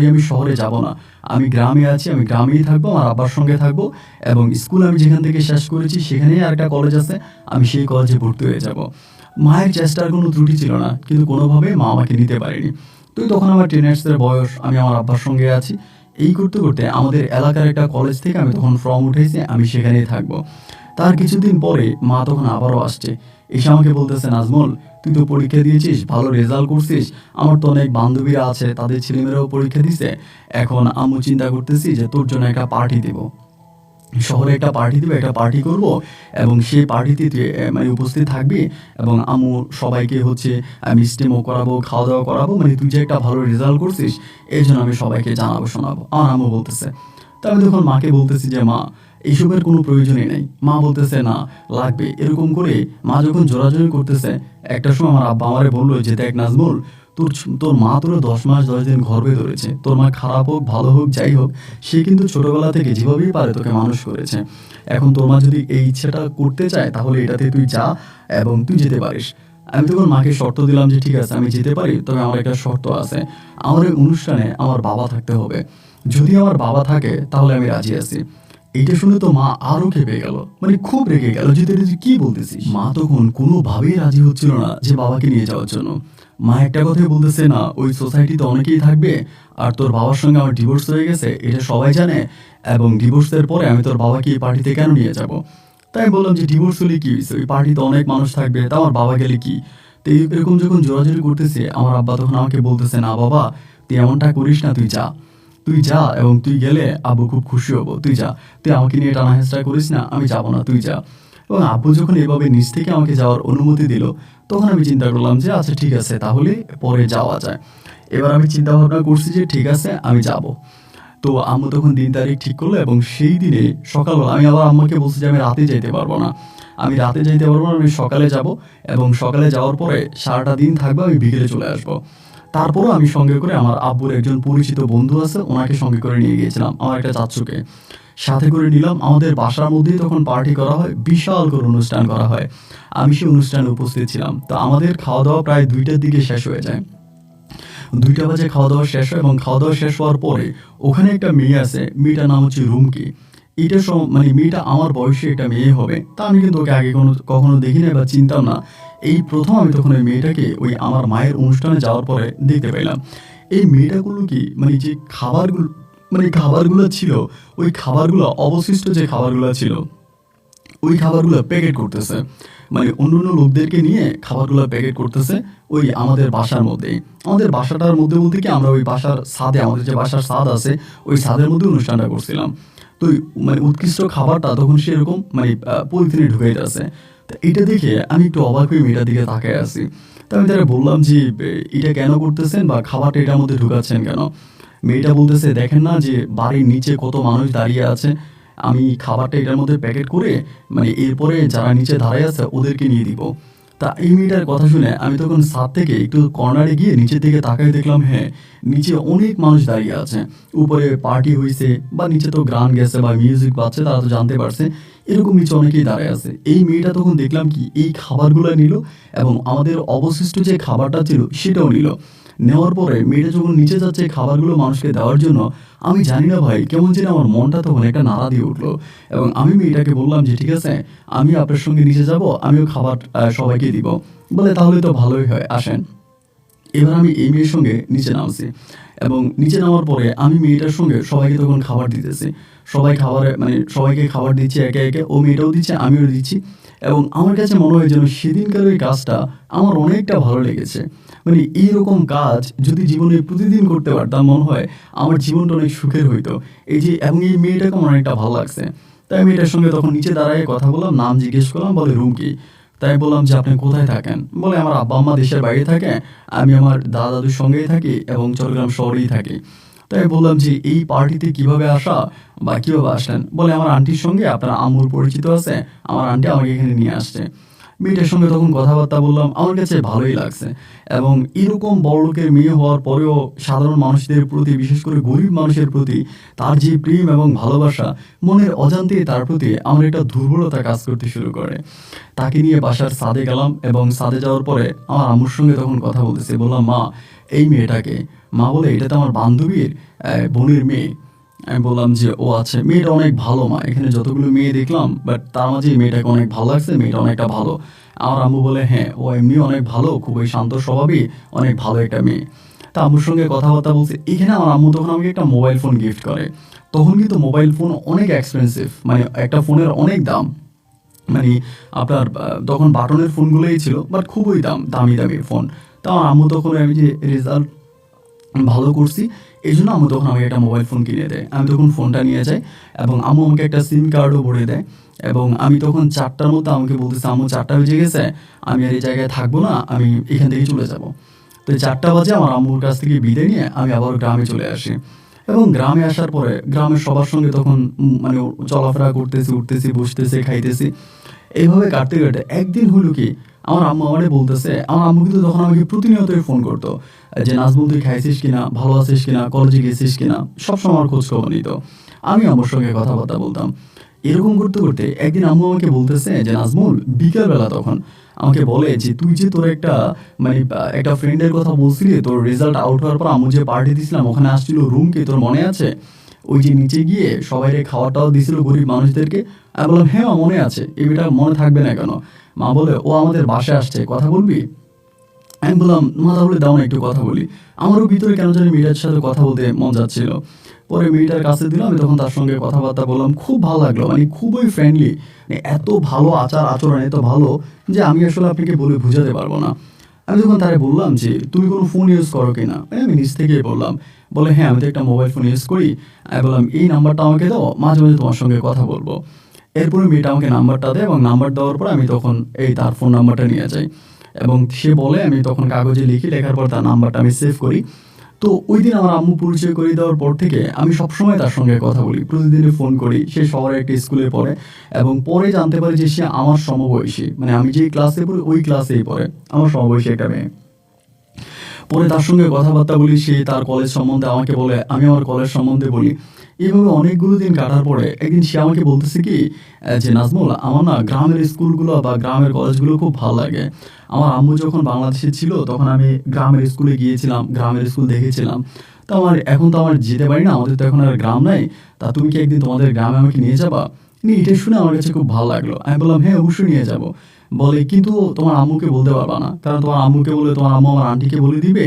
আমি শহরে যাব না। আমি গ্রামে আছি, আমি গ্রামেই থাকবো, আমার আব্বার সঙ্গে থাকবো এবং স্কুল আমি যেখান থেকে শেষ করেছি সেখানেই আরেকটা কলেজ আছে, আমি সেই কলেজে ভর্তি হয়ে যাব।" মায়ের চেষ্টার কোনো ত্রুটি ছিল না, কিন্তু কোনোভাবে মা আমাকে নিতে পারেনি। তো তখন আমার টিনেজার্সের বয়স, আমি আমার আব্বার সঙ্গে আছি। এই করতে করতে আমাদের এলাকার একটা কলেজ থেকে আমি তখন ফর্ম উঠেছি, আমি সেখানেই থাকবো। তার কিছুদিন পরে মা তখন আবারও আসছে। এসে আমাকে বলতেছে, "নাজমুল, তুই তো পরীক্ষা দিয়েছিস, ভালো রেজাল্ট করছিস। আমার তো অনেক বান্ধবীরা আছে, তাদের ছেলেমেয়েরাও পরীক্ষা দিছে। এখন আম্মু চিন্তা করতেছি যে তোর জন্য একটা পার্টি দেবো। শহরে একটা পার্টি দিবে, একটা পার্টি করব এবং সেই পার্টিতে তুই মানে উপস্থিত থাকবি এবং আম্মু সবাইকে হচ্ছে মিষ্টিমুখ করাবো, খাওয়া দাওয়া করাবো। মানে তুই যে একটা ভালো রেজাল্ট করছিস, এই জন্য আমি সবাইকে জানাবো শোনাবো।" আমার আম্মু বলতেছে। তো আমি তখন মাকে বলতেছি যে, "মা, এইসবের কোনো প্রয়োজনই নেই।" মা বলতেছে, "না, লাগবে।" এরকম করে মা যখন জোরাজুরি করতেছে, একটা সময় আমার আব্বা আমারে বলল যে, "দেখ নাজমুল, তোর মা তোরে 10 মাস 10 দিন গর্ভে ধরেছে। তোর মা খারাপ হোক, ভালো হোক, যাই হোক, সে কিন্তু ছোটবেলা থেকে যেভাবেই পারে তোকে মানুষ করেছে। এখন তোর মা যদি এই ইচ্ছাটা করতে চায়, তাহলে এটাতে তুই যা এবং তুই যেতে পারিস।" আমি তখন মাকে শর্ত দিলাম যে, "ঠিক আছে, আমি যেতে পারি, তবে আমার একটা শর্ত আছে। আমার এই অনুষ্ঠানে আমার বাবা থাকতে হবে। যদি আমার বাবা থাকে তাহলে আমি রাজি আছি।" এইটা শুনে তো মা আরো ক্ষেপে গেল, মানে খুব রেগে গেল যে, "তুই কি বলতেছিস?" মা তখন কোনোভাবেই রাজি হচ্ছিল না যে বাবাকে নিয়ে যাওয়ার জন্য। মা একটা কথাই বলতেছে, "না, ওই সোসাইটিতে অনেকেই থাকবে আর তোর বাবার সঙ্গে আমার ডিভোর্স হয়ে গেছে, এটা সবাই জানে এবং ডিভোর্সের পরে আমি তোর বাবাকে এই পার্টিতে কেন নিয়ে যাব?" তাই বললাম যে, "ডিভোর্স হলে কি হয়েছে? ওই পার্টিতে অনেক মানুষ থাকবে, তা আমার বাবা গেলে কি?" তো এরকম যখন জোরাজুরি করতেছে, আমার আব্বা তখন আমাকে বলতেছে, "না বাবা, তুই এমনটা করিস না, তুই যা। তুই যা এবং তুই গেলে আব্বু খুব খুশি হবো। তুই যা। তুই আমাকে নিয়ে টানা হেঁচড়া করিস না, আমি যাব না, তুই যা।" এবং আব্বু যখন এভাবে নিজ থেকে আমাকে যাওয়ার অনুমতি দিল, তখন আমি চিন্তা করলাম যে, আচ্ছা ঠিক আছে, তাহলে পরে যাওয়া যায়। এবার আমি চিন্তা ভাবনা করছি যে ঠিক আছে, আমি যাব। তো আম্মু তখন দিন তারিখ ঠিক করলো এবং সেই দিনে সকালবেলা আমি আবার আম্মুকে বলছি যে, "আমি রাতে যাইতে পারবো না। আমি রাতে যাইতে পারবো না, আমি সকালে যাব এবং সকালে যাওয়ার পরে সারাটা দিন থাকবো, আমি বিকেলে চলে আসবো।" তারপরও আমি সঙ্গে করে আমার আব্বুর একজন পরিচিত বন্ধু আছে, ওনাকে সঙ্গে করে নিয়ে গিয়েছিলাম, আমার একটা চাচ্চুকে সাথে করে নিলাম। আমাদের বাসার মধ্যেই তখন পার্টি করা হয়, বিশাল করে অনুষ্ঠান করা হয়। আমি সেই অনুষ্ঠানে উপস্থিত ছিলাম। তো আমাদের খাওয়া দাওয়া প্রায় 2টার দিকে শেষ হয়ে যায়। 2টা বাজে খাওয়া দাওয়া শেষ হয় এবং খাওয়া দাওয়া শেষ হওয়ার পরে ওখানে একটা মেয়ে আছে, মেয়েটার নাম হচ্ছে রুমকি। এইটা মানে মেয়েটা আমার বয়সী একটা মেয়ে হবে। তা আমি কিন্তু ওকে আগে কখনো দেখি নাই বা চিনতাম না। এই প্রথম আমি তখন ওই মেয়েটাকে ওই আমার মায়ের অনুষ্ঠানে যাওয়ার পরে দেখতে পেলাম। এই মেয়েটাগুলো কি মানে যে খাবারগুলো ছিল, ওই খাবারগুলো অবশিষ্ট যে খাবারগুলো ছিল, ওই খাবারগুলো প্যাকেট করতেছে। মানে অন্যান্য লোকদেরকে নিয়ে খাবারগুলো প্যাকেট করতেছে ওই আমাদের বাসার মধ্যেই। আমাদের বাসাটার মধ্যে বলতে কি, আমরা ওই বাসার ছাদে, আমাদের যে বাসার ছাদ আছে, ওই ছাদের মধ্যে অনুষ্ঠানটা করছিলাম। তো মানে উৎকৃষ্ট খাবারটা তখন সে এরকম মানে পলিথিনে ঢুকাইতেছে। তো এটা দেখে আমি একটু অবাক হয়ে মেয়েটার দিকে তাকায় আছি। তো আমি তাকে বললাম যে এটা কেন করতেছেন বা খাবারটা এটার মধ্যে ঢুকাচ্ছেন কেন? মেয়েটা বলতেছে, দেখেন না যে বাড়ির নিচে কত মানুষ দাঁড়িয়ে আছে, আমি খাবারটা এটার মধ্যে প্যাকেট করে মানে এরপরে যারা নিচে দাঁড়ায় আছে ওদেরকে নিয়ে দিব। তা এই মেয়েটার কথা শুনে আমি তখন ছাদ থেকে একটু কর্নারে গিয়ে নিচের দিকে তাকাই, দেখলাম হ্যাঁ নিচে অনেক মানুষ দাঁড়িয়ে আছে, উপরে পার্টি হয়েছে বা নিচে তো গান গেছে বা মিউজিক বাজছে, তারা তো জানতে পারছে এরকম নিচে অনেকেই দাঁড়ায় আছে। এই মেয়েটা তখন দেখলাম কি এই খাবারগুলো নিল এবং আমাদের অবশিষ্ট যে খাবারটা ছিল সেটাও নিল। নেওয়ার পরে মেয়েটা যখন নিচে যাচ্ছে খাবারগুলো মানুষকে দেওয়ার জন্য, আমি জানি না ভাই কেমন যেন আমার মনটা তখন একটা নাড়া দিয়ে উঠলো। এবং আমি মেয়েটাকে বললাম যে ঠিক আছে, আমি আপনার সঙ্গে নিচে যাব, আমিও খাবার সবাইকে দিব। বলে তাহলে তো ভালোই হয়, আসেন। এবার আমি এই মেয়ের সঙ্গে নিচে নামছি এবং নিচে নামার পরে আমি মেয়েটার সঙ্গে সবাইকে তখন খাবার দিতেছি। সবাই খাবারে মানে সবাইকে খাবার দিচ্ছে একে একে, ও মেয়েটাও দিচ্ছে আমিও দিচ্ছি। এবং আমার কাছে মনে হয় যেন সেদিনকার ওই কাজটা আমার অনেকটা ভালো লেগেছে। মানে এইরকম কাজ যদি জীবনে প্রতিদিন করতে পারতাম মনে হয় আমার জীবনটা অনেক সুখের হইতো। এই যে এবং এই মেয়েটাকে আমার অনেকটা ভালো লাগছে। তাই মেয়েটার সঙ্গে তখন নিচে দাঁড়ায় কথা বললাম, নাম জিজ্ঞেস করলাম, বলে রুম কি? তাই বললাম যে আপনি কোথায় থাকেন? বলে আমার আব্বা আম্মা দেশের বাইরে থাকে, আমি আমার দাদা দাদুর সঙ্গেই থাকি এবং চট্টগ্রাম শহরেই থাকি। তাই বললাম যে এই পার্টিতে কিভাবে আসা বা কিভাবে আসলেন? বলে আমার আন্টির সঙ্গে আপনার আম্মুর পরিচিত আছে, আমার আন্টি আমাকে এখানে নিয়ে আসছে। মেয়েটার সঙ্গে তখন কথাবার্তা বললাম, আমার কাছে ভালোই লাগছে। এবং এরকম বড়লোকের মেয়ে হওয়ার পরেও সাধারণ মানুষদের প্রতি, বিশেষ করে গরিব মানুষের প্রতি তার যে প্রেম এবং ভালোবাসা, মনের অজান্তেই তার প্রতি আমার একটা দুর্বলতা কাজ করতে শুরু করে। তাকে নিয়ে বাসার ছাদে গেলাম এবং ছাদে যাওয়ার পরে আমার আম্মুর সঙ্গে তখন কথা বলতেছি। বললাম, মা এই মেয়েটাকে? মা বলে এটা তো আমার বান্ধবীর বোনের মেয়ে। আমি বললাম যে ও আচ্ছা, মেয়েটা অনেক ভালো মা, এখানে যতগুলো মেয়ে দেখলাম বাট তার মাঝে এই মেয়েটাকে অনেক ভালো লাগছে, মেয়েটা অনেকটা ভালো। আমার আম্মু বলে হ্যাঁ ও এমনি অনেক ভালো, খুবই শান্ত স্বভাবই, অনেক ভালো একটা মেয়ে। তা আম্মুর সঙ্গে কথাবার্তা বলছে, এখানে আমার আম্মু তখন আমাকে একটা মোবাইল ফোন গিফট করে। তখন কিন্তু মোবাইল ফোন অনেক এক্সপেন্সিভ, মানে একটা ফোনের অনেক দাম। মানে আপনার তখন বাটনের ফোনগুলোই ছিল বাট খুবই দামি দামি ফোন। তা আমার আম্মু তখন আমি যে রেজাল্ট ভালো করছি এই জন্য আম্মু তখন আমাকে একটা মোবাইল ফোন কিনে দেয়। আমি তখন ফোনটা নিয়ে যাই এবং আম্মু আমাকে একটা সিম কার্ডও ভরে দেয়। এবং আমি তখন 4টার মতো আমাকে বলতেছে, আম্মু 4টা বেজে গেছে, আমি আর এই জায়গায় থাকবো না, আমি এখান থেকে চলে যাব। তো 4টা বাজে আমার আম্মুর কাছ থেকে বিদায় নিয়ে আমি আবার গ্রামে চলে আসি। এবং গ্রামে আসার পরে গ্রামের সবার সঙ্গে তখন মানে চলাফেরা করতেছি, উঠতেছি, বসতেছি, খাইতেছি। এইভাবে কাটতে কাটতে একদিন হলো কি, আমার আম্মু আমারে বলতেছে, আমার আম্মু কিন্তু তখন আমাকে প্রতিনিয়তই ফোন করতো যে নাজমুল তুই খাইছিস কিনা, ভালো আছিস কিনা, কলেজে গেছিস কিনা, সবসময় আমার খোঁজ খবর নিত। আমি আম্মুর সঙ্গে কথাবার্তা বলতাম। এরকম করতে করতে একদিন আম্মু আমাকে বলতেছে যে নাজমুল, বিকালবেলা তখন আমাকে বলে যে তুই যে তোর একটা মানে একটা ফ্রেন্ডের কথা বলছিলি, তোর রেজাল্ট আউট হওয়ার পর আম্মু যে পার্টি দিছিলাম ওখানে আসছিল রুম কি, তোর মনে আছে? ওই যে নিচে গিয়ে সবাইকে খাওয়া টাওয়া দিছিল গরিব মানুষদেরকে। আমি বললাম হ্যাঁ মা, মনে আছে, এটা মনে থাকবে না কেন? মা বলে ও আমাদের বাসায় আসছে, কথা বলবি? আমি বললাম মা তাহলে দাও না একটু কথা বলি। আমারও ভিতরে কেন জানি মেয়েটার সাথে কথা বলতে মন যাচ্ছিল। পরে মেয়েটার কাছে দিলাম, আমি তখন তার সঙ্গে কথাবার্তা বললাম, খুব ভালো লাগলো, মানে খুবই ফ্রেন্ডলি, মানে এত ভালো আচার আচরণ, এত ভালো যে আমি আসলে আপনাকে বলে বোঝাতে পারবো না। আমি তখন তারে বললাম যে তুমি কোনো ফোন ইউজ করো কিনা? আমি নিজ থেকেই বললাম। বলে হ্যাঁ আমি তো একটা মোবাইল ফোন ইউজ করি। আমি বললাম এই নাম্বারটা আমাকে দাও, মাঝে মাঝে তোমার সঙ্গে কথা বলবো। এরপরে মেয়েটা আমাকে নাম্বারটা দেয় এবং নাম্বার দেওয়ার পর আমি তখন এই তার ফোন নাম্বারটা নিয়ে যাই এবং সে বলে, আমি তখন কাগজে লিখি, লেখার পর তার নাম্বারটা আমি সেভ করি। তো ওই দিন আমার আম্মু পরিচয় করে দেওয়ার পর থেকে আমি সবসময় তার সঙ্গে কথা বলি, প্রতিদিনই ফোন করি। সে শহরে একটা স্কুলে পড়ে এবং পরে জানতে পারি যে সে আমার সমবয়সী, মানে আমি যেই ক্লাসে পড়ি ওই ক্লাসেই পড়ে, আমার সমবয়সী একটা মেয়ে। পরে তার সঙ্গে কথাবার্তা বলি, সে তার কলেজ সম্বন্ধে আমাকে বলে, আমি আমার কলেজ সম্বন্ধে বলি। এভাবে অনেকগুলো দিন কাটার পরে একদিন সে আমাকে বলতেছে কি যে নাজমুল, আমার না গ্রামের স্কুলগুলো বা গ্রামের কলেজগুলো খুব ভালো লাগে। আমার আম্মু যখন বাংলাদেশে ছিল তখন আমি গ্রামের স্কুলে গিয়েছিলাম, গ্রামের স্কুল দেখেছিলাম। তো আমার এখন তো আমার যেতে পারি না, আমাদের তো এখন আর গ্রাম নাই। তা তুমি কি একদিন তোমাদের গ্রামে আমাকে নিয়ে যাবা? এটা শুনে আমার কাছে খুব ভালো লাগলো। আমি বললাম হ্যাঁ অবশ্যই নিয়ে যাবো। বলে কিন্তু তোমার আম্মুকে বলতে পারবা না, কারণ তোমার আম্মুকে বলে তোমার আম্মু আমার আন্টিকে বলে দিবে,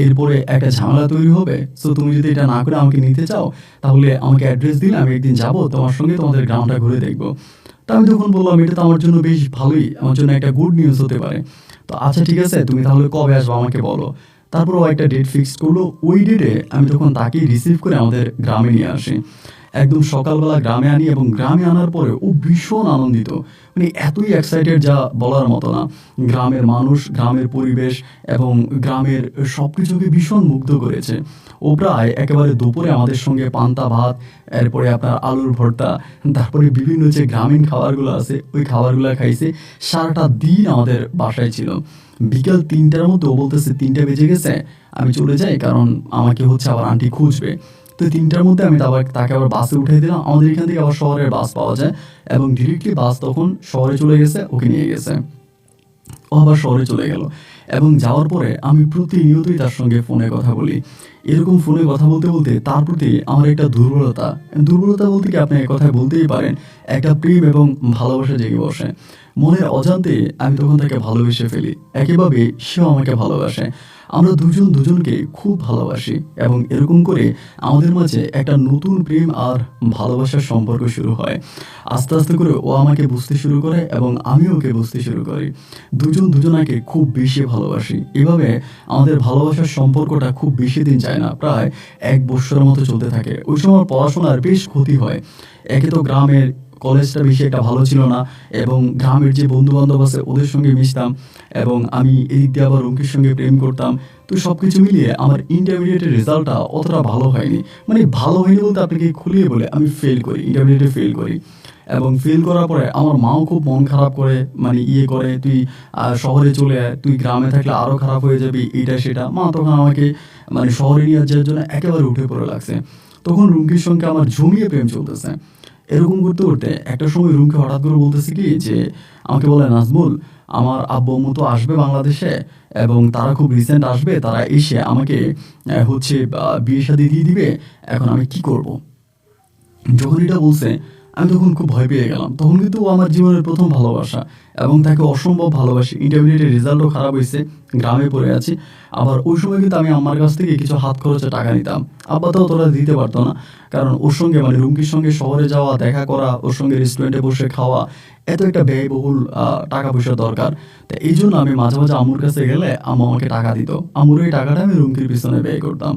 এরপরে একটা ঝামেলা তৈরি হবে। সো তুমি যদি এটা না করে আমাকে নিতে চাও তাহলে আমাকে অ্যাড্রেস দিলে আমি একদিন যাবো তোমার সঙ্গে, তোমাদের গ্রামটা ঘুরে দেখবো। তা আমি তখন বললাম এটা তো আমার জন্য বেশ ভালোই, আমার জন্য একটা গুড নিউজ হতে পারে। তো আচ্ছা ঠিক আছে, তুমি তাহলে কবে আসবো আমাকে বলো। তারপর ও একটা ডেট ফিক্সড করলো, ওই ডেটে আমি তখন তাকেই রিসিভ করে আমাদের গ্রামে নিয়ে আসি। একদম সকালবেলা গ্রামে আনি এবং গ্রামে আনার পরে ও ভীষণ আনন্দিত, মানে এতই এক্সাইটেড যা বলার মতো না। গ্রামের মানুষ, গ্রামের পরিবেশ এবং গ্রামের সব কিছুকে ভীষণ মুগ্ধ করেছে। ও প্রায় একেবারে দুপুরে আমাদের সঙ্গে পান্তা ভাত, এরপরে আপনার আলুর ভর্তা, তারপরে বিভিন্ন যে গ্রামীণ খাবারগুলো আছে ওই খাবারগুলো খাইছে। সারাটা দিন আমাদের বাসায় ছিল। বিকেল ৩টার মধ্যে ও বলতেছে ৩টা বেজে গেছে, আমি চলে যাই, কারণ আমাকে হচ্ছে আবার আন্টি খুঁজবে। তো ৩টার মধ্যে আমি তাকে আবার বাসে উঠিয়ে দিলাম। আমাদের এখান থেকে আবার শহরের বাস পাওয়া যায় এবং ডিরেক্টলি বাস তখন শহরে চলে গেছে, ওকে নিয়ে গেছে। ও আবার শহরে চলে গেল এবং যাওয়ার পরে আমি প্রতিনিয়তই তার সঙ্গে ফোনে কথা বলি। এরকম ফোনে কথা বলতে বলতে তার প্রতি আমার একটা দুর্বলতা বলতে কি আপনি এক কথায় বলতেই পারেন, একটা প্রেম এবং ভালোবাসা জেগে বসে। মনের অজান্তে আমি তখন তাকে ভালোবেসে ফেলি, একইভাবে সেও আমাকে ভালোবাসে। আমরা দুজন দুজনকে খুব ভালোবাসি এবং এরকম করে আমাদের মাঝে একটা নতুন প্রেম আর ভালোবাসার সম্পর্ক শুরু হয়। আস্তে আস্তে করে ও আমাকে বুঝতে শুরু করে এবং আমিও ওকে বুঝতে শুরু করি। দুজন দুজনাকে খুব বেশি ভালোবাসি। এভাবে আমাদের ভালোবাসার সম্পর্কটা খুব বেশি দিন যায় না, প্রায় ১ বৎসরের মতো চলতে থাকে। ওই সময় আমার পড়াশোনার বেশ ক্ষতি হয়। একে তো গ্রামের কলেজটা বেশি একটা ভালো ছিল না এবং গ্রামের যে বন্ধু-বান্ধব আছে ওদের সঙ্গে মিশতাম এবং আমি এদিক দিয়ে আবার রুমকির সঙ্গে প্রেম করতাম। তো সব কিছু মিলিয়ে আমার ইন্টারমিডিয়েটের রেজাল্টটা অতটা ভালো হয়নি। মানে ভালো হয়নি বলতে আপনাকে খুলিয়ে বলে আমি ফেল করি, ইন্টারমিডিয়েটে ফেল করি এবং ফেল করার পরে আমার মাও খুব মন খারাপ করে, মানে করে, "তুই শহরে চলে আয়, তুই গ্রামে থাকলে আরও খারাপ হয়ে যাবি", এইটা সেটা। মা তখন আমাকে মানে শহরে নিয়ে যাওয়ার জন্য একেবারে উঠে পড়ে লাগছে। তখন রুমকির সঙ্গে আমার জমিয়ে প্রেম চলতেছে। এরকম করতে করতে একটা সময় রুমকি হঠাৎ করে বলতেছে কি যে, আমাকে বলে, "নাজমুল, আমার আব্বু আম্মু তো আসবে বাংলাদেশে এবং তারা খুব রিসেন্ট আসবে, তারা এসে আমাকে হচ্ছে বিয়ে শাদী দিয়ে দিবে, এখন আমি কি করব?" যখন এটা বলছে আমি তখন খুব ভয় পেয়ে গেলাম। তখন কিন্তু ও আমার জীবনের ১ম ভালোবাসা এবং তাকে অসম্ভব ভালোবাসি। ইন্টারমিডিয়েটের রেজাল্টও খারাপ হইছে, গ্রামে পড়ে আছি। আবার ওই সময় কিন্তু আমি আম্মার কাছ থেকে কিছু হাত খরচে টাকা নিতাম। আব্বা তো অতটা দিতে পারত না। কারণ ওর সঙ্গে মানে রুমকির সঙ্গে শহরে যাওয়া, দেখা করা, ওর সঙ্গে রেস্টুরেন্টে বসে খাওয়া, এত একটা ব্যয়বহুল টাকা পয়সা দরকার। তো এইজন্য আমি মাঝে, মাঝে আম্মুর কাছে গেলে আম্মু আমাকে টাকা দিত। আম্মুর ওই টাকাটা আমি রুমকির পিছনে ব্যয় করতাম।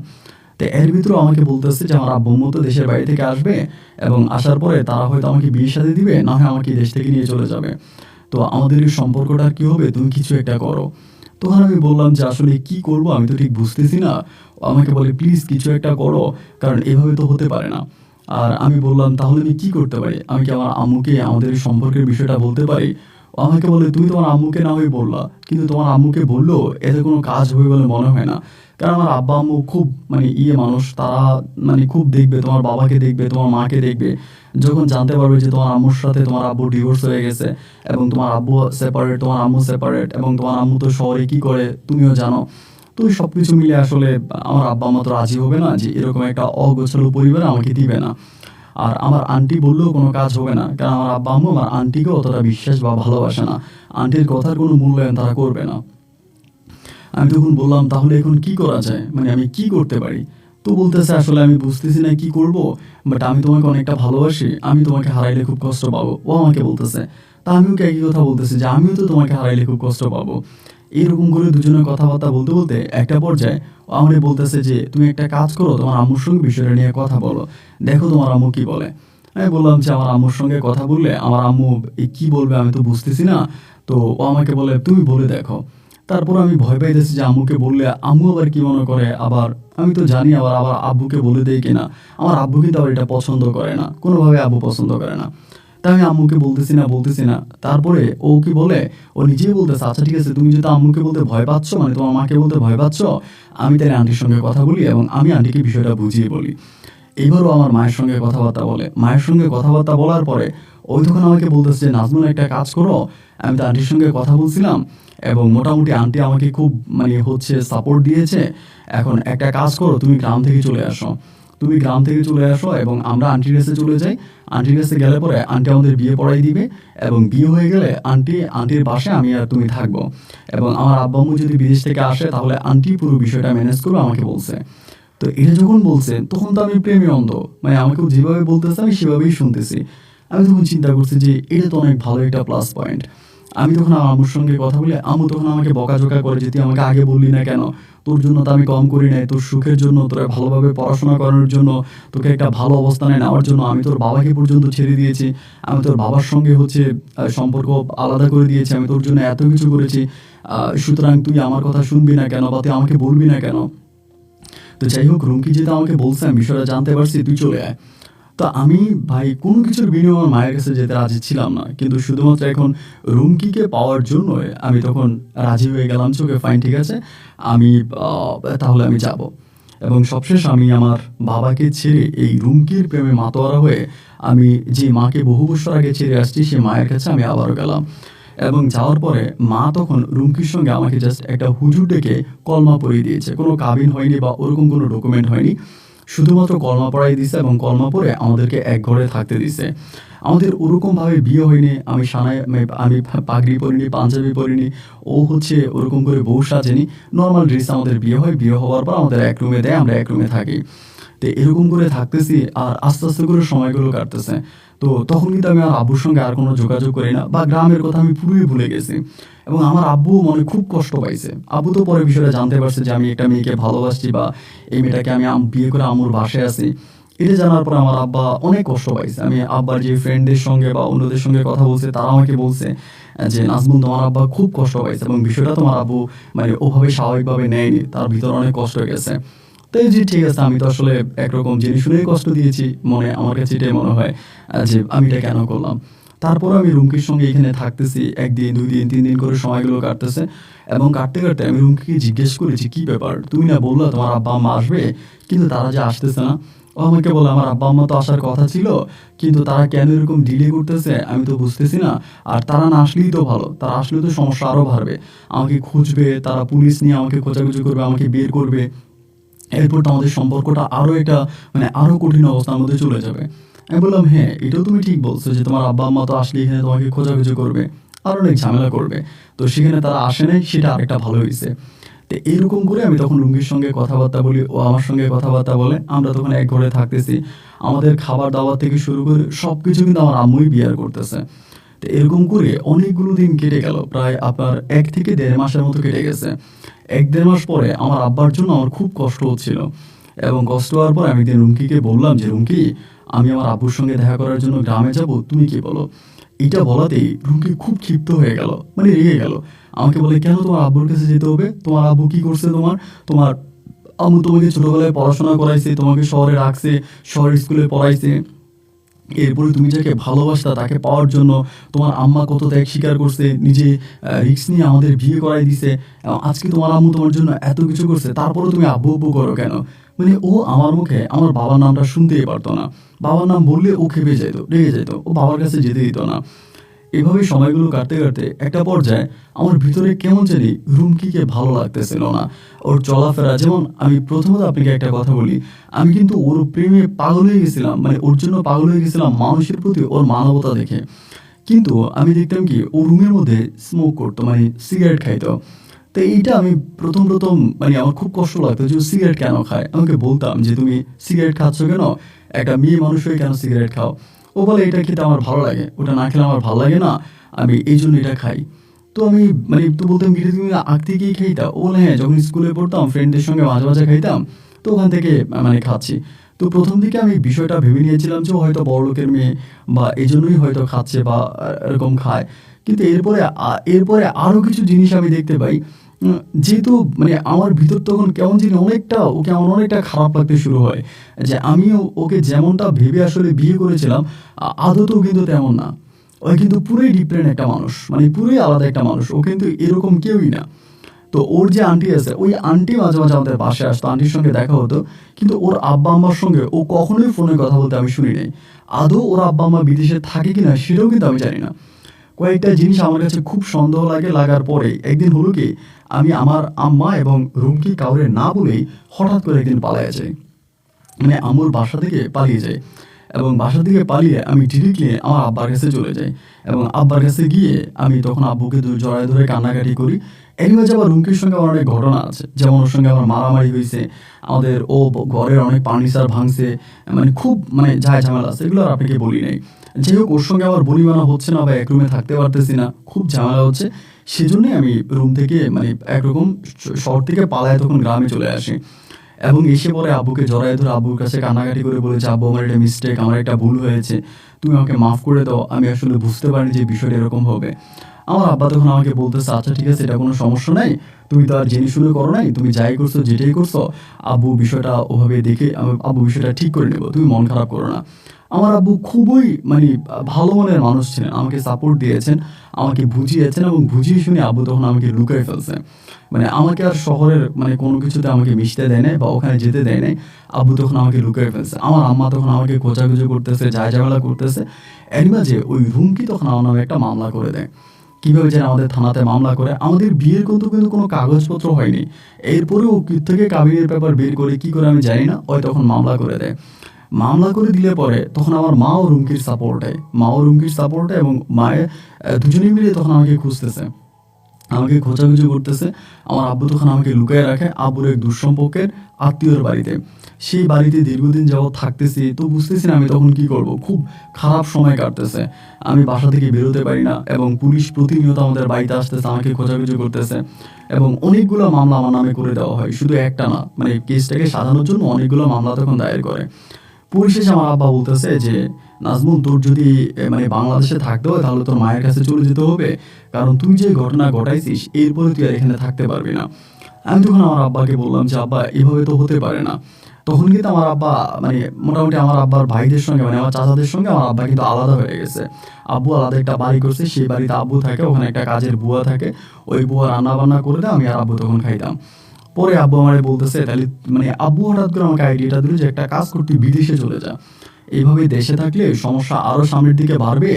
তো এর ভিতরেও আমাকে বলতেছে যে আমার আব্বু-আম্মু তো দেশের বাইরে থেকে আসবে এবং আসার পরে তারা হয়তো আমাকে বিয়ে শাদী দিবে, না হয় আমাকে দেশ থেকে নিয়ে চলে যাবে। তো আমাদের এই সম্পর্কটা আর কি হবে? তুমি কিছু একটা করো। তখন আমি বললাম যে আসলে কি করব আমি তো ঠিক বুঝতেছি না। ও আমাকে বলে, "প্লিজ কিছু একটা করো, কারণ এভাবে তো হতে পারে না।" আর আমি বললাম, "তাহলে আমি কি করতে পারি? আমি কি আমার আম্মুকে আমাদের এই সম্পর্কের বিষয়টা বলতে পারি?" ও আমাকে বলে, "তুমি তোমার আম্মুকে না হয় বললা, কিন্তু তোমার আম্মুকে বললেও এতে কোনো কাজ হবে বলে মনে হয় না। কারণ আমার আব্বা আম্মু খুব মানে মানুষ, তারা মানে খুব দেখবে, তোমার বাবাকে দেখবে, তোমার মাকে দেখবে। যখন জানতে পারবে যে তোমার আম্মুর সাথে তোমার আব্বুর ডিভোর্স হয়ে গেছে এবং তোমার আব্বু সেপারেট, তোমার আম্মু সেপারেট এবং তোমার আম্মু তো শহরে কি করে তুমিও জানো। তো এই সব কিছু মিলে আসলে আমার আব্বা আম্মা তো রাজি হবে না যে এরকম একটা অগোছালো পরিবারে আমাকে দিবে না। আর আমার আন্টি বললেও কোনো কাজ হবে না, কারণ আমার আব্বা আম্মু আমার আন্টিকেও অতটা বিশ্বাস বা ভালোবাসে না। আন্টির কথার কোনো মূল্যায়ন তারা করবে না।" আমি তখন বললাম, "তাহলে এখন কি করা যায়? মানে আমি কি করতে পারি?" তো বলতেছে, "আসলে আমি বুঝতেছি না কি করব। বাট আমি তোমাকে অনেকটা ভালোবাসি। আমি তোমাকে হারাইলে খুব কষ্ট পাবো।" ও আমাকে বলতেছে। তা আমিও ওকে একই কথা বলতেছি যে, "আমিও তো তোমাকে হারাইলে খুব কষ্ট পাবো।" এরকম করে দুজনের কথাবার্তা বলতে, বলতে একটা পর্যায়ে ও আমারে বলতেছে যে, "তুমি একটা কাজ করো, তোমার আম্মুর সঙ্গে বিষয়টা নিয়ে কথা বলো। দেখো তোমার আম্মু কি বলে।" আমি বললাম যে, "আমার আম্মুর সঙ্গে কথা বললে আমার আম্মু কি বলবে আমি তো বুঝতেছি না।" তো ও আমাকে বলে, "তুমি বলে দেখো।" তারপর আমি ভয় পাইতেছি যে আম্মুকে বললে আম্মু আবার কি মনে করে, আবার আমি তো জানি আবার আবার আব্বুকে বলে দেই কিনা। আমার আব্বু কিন্তু আবার এটা পছন্দ করে না, কোনোভাবে আব্বু পছন্দ করে না। তাই আমি আম্মুকে বলতেছি না। তারপরে ও কি বলে, ও নিজেই বলতেছে, "আচ্ছা ঠিক আছে, তুমি যেহেতু আম্মুকে বলতে ভয় পাচ্ছ, মানে তোমার মাকে বলতে ভয় পাচ্ছ, আমি তাহলে আন্টির সঙ্গে কথা বলি এবং আমি আন্টিকে বিষয়টা বুঝিয়ে বলি।" এইবারও আমার মায়ের সঙ্গে কথাবার্তা বলে। মায়ের সঙ্গে কথাবার্তা বলার পরে ওই তখন আমাকে বলতেছে যে, "নাজমুল, একটা কাজ করো।" আমি তো আন্টির সঙ্গে কথা বলছিলাম এবং মোটামুটি আন্টি আমাকে খুব মানে সাপোর্ট দিয়েছে। "এখন একটা কাজ করো, তুমি গ্রাম থেকে চলে আসো। তুমি গ্রাম থেকে চলে আসো এবং আমরা আন্টির কাছে চলে যাই। আন্টির কাছে গেলে পরে আন্টি আমাদের বিয়ে পড়াই দিবে এবং বিয়ে হয়ে গেলে আন্টির বাসায় আমি আর তুমি থাকবো এবং আমার আব্বু-আম্মু যদি বিদেশ থেকে আসে তাহলে আন্টি পুরো বিষয়টা ম্যানেজ করবে", আমাকে বলছে। তো এটা যখন বলছে তখন তো আমি প্রেমে অন্ধ। মানে আমাকেও যেভাবে বলতেছে আমি সেভাবেই শুনতেছি। আমি তখন চিন্তা করছি যে এটা তো অনেক ভালো একটা প্লাস পয়েন্ট। আমি তখন আমার আম্মুর সঙ্গে কথা বলে আম্মু তখন আমাকে বকাঝকা করে যে, "তুই আমাকে আগে বললি না কেন?" তোর জন্য তো আমি কম করি নাই, তোর সুখের জন্য, তোর ভালোভাবে পড়াশোনা করানোর জন্য, তোকে একটা ভালো অবস্থানে নেওয়ার জন্য আমি তোর বাবাকে পর্যন্ত ছেড়ে দিয়েছি, আমি তোর বাবার সঙ্গে হচ্ছে সম্পর্ক আলাদা করে দিয়েছি, আমি তোর জন্য এত কিছু করেছি, সুতরাং তুই আমার কথা শুনবি না কেন বা তুই আমাকে বলবি না কেন? তো যাই হোক, রুমকি যেহেতু আমাকে বলছে, আমি বিষয়টা জানতে পারছি, তুই চলে আয়। তো আমি ভাই কোনো কিছুর বিনিময়ে আমার মায়ের কাছে যেতে রাজি ছিলাম না, কিন্তু শুধুমাত্র এখন রুমকিকে পাওয়ার জন্য আমি তখন রাজি হয়ে গেলাম যে ওকে ফাইন, ঠিক আছে, আমি তাহলে আমি যাব। এবং সবশেষ আমি আমার বাবাকে ছেড়ে এই রুমকির প্রেমে মাতোয়ারা হয়ে আমি যে মাকে বহু বছর আগে ছেড়ে আসছি সেই মায়ের কাছে আমি আবারও গেলাম। এবং যাওয়ার পরে মা তখন রুমকির সঙ্গে আমাকে জাস্ট একটা হুজুর ডেকে কলমা পড়িয়ে দিয়েছে। কোনো কাবিন হয়নি বা ওরকম কোনো ডকুমেন্ট হয়নি, শুধুমাত্র কলমা পড়াই দিছে এবং কলমা পড়ে আমাদেরকে এক ঘরে থাকতে দিছে। আমাদের ওরকমভাবে বিয়ে হয়নি, আমি সানায় আমি পাগড়ি পরিনি, পাঞ্জাবি পরিনি, ও হচ্ছে ওরকম করে বউ সাজেনি, নর্মাল ড্রেস আমাদের বিয়ে হয়, বিয়ে হওয়ার পর আমাদের এক রুমে দেয়, আমরা এক রুমে থাকি। তো এরকম করে থাকতেছি আর আস্তে আস্তে করে সময়গুলো কাটতেছে। তো তখন কিন্তু আমি আর আব্বুর সঙ্গে আর কোনো যোগাযোগ করি না, বা গ্রামের কথা আমি পুরোই ভুলে গেছি। এবং আমার আব্বু মনে খুব কষ্ট পাইছে। আব্বু তো পরে বিষয়টা জানতে পারছে যে আমি একটা মেয়েকে ভালোবাসছি বা এই মেয়েটাকে আমি বিয়ে করে আম্মুর বাসায় আছি। এটা জানার পর আমার আব্বা অনেক কষ্ট পাইছে। আমি আব্বার যে ফ্রেন্ডদের সঙ্গে বা অন্যদের সঙ্গে কথা বলছে, তারা আমাকে বলছে যে নাজমুল, তোমার আব্বা খুব কষ্ট পাইছে এবং বিষয়টা তোমার আব্বু মানে ওভাবে স্বাভাবিকভাবে নেয়নি, তার ভিতরে অনেক কষ্ট হয়ে গেছে। তাই জি, ঠিক আছে, আমি তো আসলে একরকম জেনে শুনেই কষ্ট দিয়েছি, মনে আমার কাছে এটাই মনে হয় যে আমি এটা কেন করলাম। তারপর আমি রুমকির সঙ্গে এখানে থাকতেছি, 1 দিন 2 দিন 3 দিন করে সময়গুলো কাটতেছে। এবং কাটতে কাটতে আমি রুমকিকে জিজ্ঞেস করেছি, কী ব্যাপার, তুমি না বললা তোমার আব্বা আম্মা আসবে, কিন্তু তারা যে আসতেছে না? ও আমাকে বলে, আমার আব্বা আম্মা তো আসার কথা ছিল, কিন্তু তারা কেন এরকম ডিলে করতেছে আমি তো বুঝতেছি না। আর তারা না আসলেই তো ভালো, তারা আসলে তো সমস্যা আরও বাড়বে, আমাকে খুঁজবে, তারা পুলিশ নিয়ে আমাকে খোঁজাখুঁজি করবে, আমাকে বের করবে, এরপর তো আমাদের সম্পর্কটা আরও একটা মানে আরও কঠিন অবস্থার মধ্যে চলে যাবে। আমি বললাম, হ্যাঁ, এটাও তুমি ঠিক বলছো যে তোমার আব্বা আম্মা তো আসলে এখানে তোমাকে খোঁজাখুঁজি করবে, আর অনেক ঝামেলা করবে। তো সেখানে তারা আসে নাই, সেটা আরেকটা ভালো হয়েছে। তো এরকম করে আমি তখন রুমকির সঙ্গে কথাবার্তা বলি, ও আমার সঙ্গে কথাবার্তা বলে, আমরা তখন এক ঘরে থাকতেছি। আমাদের খাবার দাবার থেকে শুরু করে সব কিছু কিন্তু আমার আম্মুই বিয়ার করতেছে। তো এরকম করে অনেকগুলো দিন কেটে গেল, প্রায় আপনার 1 থেকে 1.5 মাসের মতো কেটে গেছে। 1-1.5 মাস পরে আমার আব্বার জন্য আমার খুব কষ্ট হচ্ছিল। এবং কষ্ট হওয়ার পর আমি একদিন রুমকিকে বললাম যে, রুমকি, আমি আমার আব্বুর সঙ্গে দেখা করার জন্য গ্রামে যাব, তুমি কি বলো? এটা বলাতেই রুমকি খুব ক্ষিপ্ত হয়ে গেল, মানে রেগে গেল। আমাকে বলে, কেন তোমার আব্বুর কাছে যেতে হবে? তোমার আব্বু কি করছে তোমার? তোমার আম্মু তোমাকে ছোটবেলায় পড়াশোনা করাইছে, তোমাকে শহরে রাখছে, শহরের স্কুলে পড়াইছে, এরপরে তুমি যাকে ভালোবাসতা তাকে পাওয়ার জন্য তোমার আম্মা কত ত্যাগ স্বীকার করছে, নিজে রিস্ক নিয়ে আমাদের বিয়ে করাই দিছে, এবং আজকে তোমার আম্মু তোমার জন্য এত কিছু করছে, তারপরে তুমি আব্বু আব্বু করো কেন? মানে ও আমার মুখে আমার বাবার নামটা শুনতেই পারতো না। বাবার নাম বললে ও খেপে যেত, রেগে যেত, ও বাবার কাছে যেতে দিত না। এভাবে সময়গুলো কাটতে কাটতে একটা পর্যায়ে আমার ভিতরে কেমন জানি রুমকিকে ভালো লাগতেছিল না। ওর চলাফেরা, যেমন আমি প্রথমত আপনাকে একটা কথা বলি, আমি কিন্তু ওর প্রেমে পাগল হয়ে গেছিলাম, মানে ওর জন্য পাগল হয়ে গেছিলাম মানুষের প্রতি ওর মানবতা দেখে। কিন্তু আমি দেখতাম কি ও রুমের মধ্যে স্মোক করতো, মানে সিগারেট খাইতো। তো এইটা আমি প্রথম মানে আমার খুব কষ্ট লাগতো যে ও সিগারেট কেন খায়। আমাকে বলতাম যে, তুমি সিগারেট খাচ্ছ কেন, একটা মেয়ে মানুষ হয়ে কেন সিগারেট খাও? ও বলে, এটা খেতে আমার ভালো লাগে, ওটা না খেলে আমার ভালো লাগে না, আমি এই জন্য এটা খাই। তো আমি মানে তো বলতাম, কি রে, তুমি আগ থেকেই খাইতা? ও বলে, হ্যাঁ, যখন স্কুলে পড়তাম ফ্রেন্ডদের সঙ্গে মাঝে মাঝে খাইতাম, তো ওখান থেকে মানে খাচ্ছি। তো প্রথম দিকে আমি বিষয়টা ভেবে নিয়েছিলাম যে ও হয়তো বড়লোকের মেয়ে বা এই জন্যই হয়তো খাচ্ছে বা এরকম খায়। কিন্তু এরপরে আরও কিছু জিনিস আমি দেখতে পাই। যেহেতু মানে আমার ভিতর তখন কেমন জানি অনেকটা, ওকে আমার অনেকটা খারাপ লাগতে শুরু হয় যে আমিও ওকে যেমনটা ভেবে আসলে বিয়ে করেছিলাম, আদতেও কিন্তু তেমন না। ও কিন্তু পুরোই ডিফারেন্ট একটা মানুষ, মানে পুরোই আলাদা একটা মানুষ। ও কিন্তু এরকম কেউই না। তো ওর যে আন্টি আছে, ওই আন্টি মাঝে মাঝে আমাদের বাসায় আসতো, আন্টির সঙ্গে দেখা হতো, কিন্তু ওর আব্বা আম্মার সঙ্গে ও কখনোই ফোনে কথা বলতে আমি শুনি নাই। আদৌ ওর আব্বা আম্মা বিদেশে থাকে কিনা সেটাও কিন্তু আমি জানি না। কয়েকটা জিনিস আমার কাছে খুব সন্দেহ লাগে, লাগার পরে একদিন হলো কি, আমি আমার আম্মা এবং রুমকি কাউরে না বলেই হঠাৎ করে একদিন পালাইয়া যাই, মানে আম্মুর বাসা থেকে পালিয়ে যাই। এবং বাসা থেকে পালিয়ে আমি ডিরেক্টলি আমার আব্বার কাছে চলে যাই। এবং আব্বার কাছে গিয়ে আমি তখন আব্বুকে জড়ায় ধরে কান্নাকাটি করি। এর মাঝে আবার রুমকির সঙ্গে আমার অনেক ঘটনা আছে, যেমন ওর সঙ্গে আমার মারামারি হয়েছে, ঘরের অনেক ফার্নিচার ভাঙছে, মানে খুব মানে ঝামেলা আছে, এগুলো আর আপনাকে বলি নাই। যাই হোক, ওর সঙ্গে আমার বনিবনা হচ্ছে না বা এক রুমে থাকতে পারতেছি না, খুব ঝামেলা হচ্ছে। সেজন্যই আমি রুম থেকে মানে একরকম শহর থেকে পালায় তখন গ্রামে চলে আসি এবং এসে পরে আব্বুকে জড়ায় ধরে আব্বুর কাছে কান্নাকাটি করে বলেছে, আব্বু আমার একটা মিস্টেক, আমার একটা ভুল হয়েছে, তুমি আমাকে মাফ করে দাও, আমি আসলে বুঝতে পারিনি যে বিষয়টা এরকম হবে। আমার আব্বা তখন আমাকে বলতেছে, আচ্ছা ঠিক আছে, এটা কোনো সমস্যা নাই, তুমি তো আর জেনে শুনে করো নাই, তুমি যাই করছো যেটাই করছো, আব্বু বিষয়টা ওভাবে দেখে আব্বু বিষয়টা ঠিক করে নেবো, তুমি মন খারাপ করো না। আমার আব্বু খুবই মানে ভালো মনের মানুষ ছিলেন, আমাকে সাপোর্ট দিয়েছেন, আমাকে বুঝিয়েছেন এবং বুঝিয়ে শুনে আব্বু তখন আমাকে লুকায় ফেলছে। মানে আমাকে আর শহরের মানে কোনো কিছুতে আমাকে মিশতে দেয় নাই বা ওখানে যেতে দেয় নাই। আব্বু তখন আমাকে লুকায় ফেলছে। আমার আম্মা তখন আমাকে খোঁচাখুচি করতেছে, ঝামেলা করতেছে। এরই মাঝে ওই রুমকি তখন আমার নামে একটা মামলা করে দেয়। কিভাবে যেন আমাদের থানাতে মামলা করে, আমাদের বিয়ের কিন্তু কোনো কাগজপত্র হয়নি। এরপরেও থেকে কাবিনের পেপার বের করে কি করে আমি জানি না, ওই তখন মামলা করে দেয়। মামলা করে দিলে পরে তখন আমার মাও রুমকির সাপোর্টে, এবং মায়ের দুজনেই মিলে তখন আমাকে খুঁজতেছে, আমাকে খোঁজাখুঁজি করতেছে। আমার আব্বু তখন আমাকে লুকায় রাখে আব্বুর এক দুঃসম্পর্কের আত্মীয়র বাড়িতে। সেই বাড়িতে দীর্ঘদিন যাবৎ থাকতেছি, তো বুঝতেছি না আমি তখন কি করব। খুব খারাপ সময় কাটতেছে, আমি বাসা থেকে বেরোতে পারি না এবং পুলিশ প্রতিনিয়ত আমাদের বাড়িতে আসতেছে, আমাকে খোঁজাখুঁজি করতেছে এবং অনেকগুলো মামলা আমার নামে করে দেওয়া হয়, শুধু একটা না, মানে কেসটাকে সাজানোর জন্য অনেকগুলো মামলা তখন দায়ের করে। পরিশেষে আমার আব্বা বলতেছে যে, নাজমুল তোর যদি মানে বাংলাদেশে থাকতে হয় তাহলে তোর মায়ের কাছে চলে যেতে হবে, কারণ তুই যে ঘটনা ঘটাইছিস এরপরে তুই আর এখানে থাকতে পারবি না। আমি তখন আমার আব্বাকে বললাম যে, আব্বা এভাবে তো হতে পারে না। তখন কিন্তু আমার আব্বা মানে মোটামুটি আমার আব্বার ভাইদের সঙ্গে মানে আমার চাচাদের সঙ্গে আমার আব্বা কিন্তু আলাদা হয়ে গেছে। আব্বু আলাদা একটা বাড়ি করছে, সেই বাড়িতে আব্বু থাকে, ওখানে একটা কাজের বুয়া থাকে, ওই বুয়া রান্না বান্না করে দেয়, আমি আর আব্বু তখন খাইতাম। পরে আব্বু আমারে বলতেছে, তাহলে মানে আব্বু হঠাৎ করে আমাকে আইডিয়াটা দিল যে একটা কাজ কর, তুই বিদেশে চলে যা, এইভাবে দেশে থাকলে সমস্যা আরো সামনের দিকে বাড়বে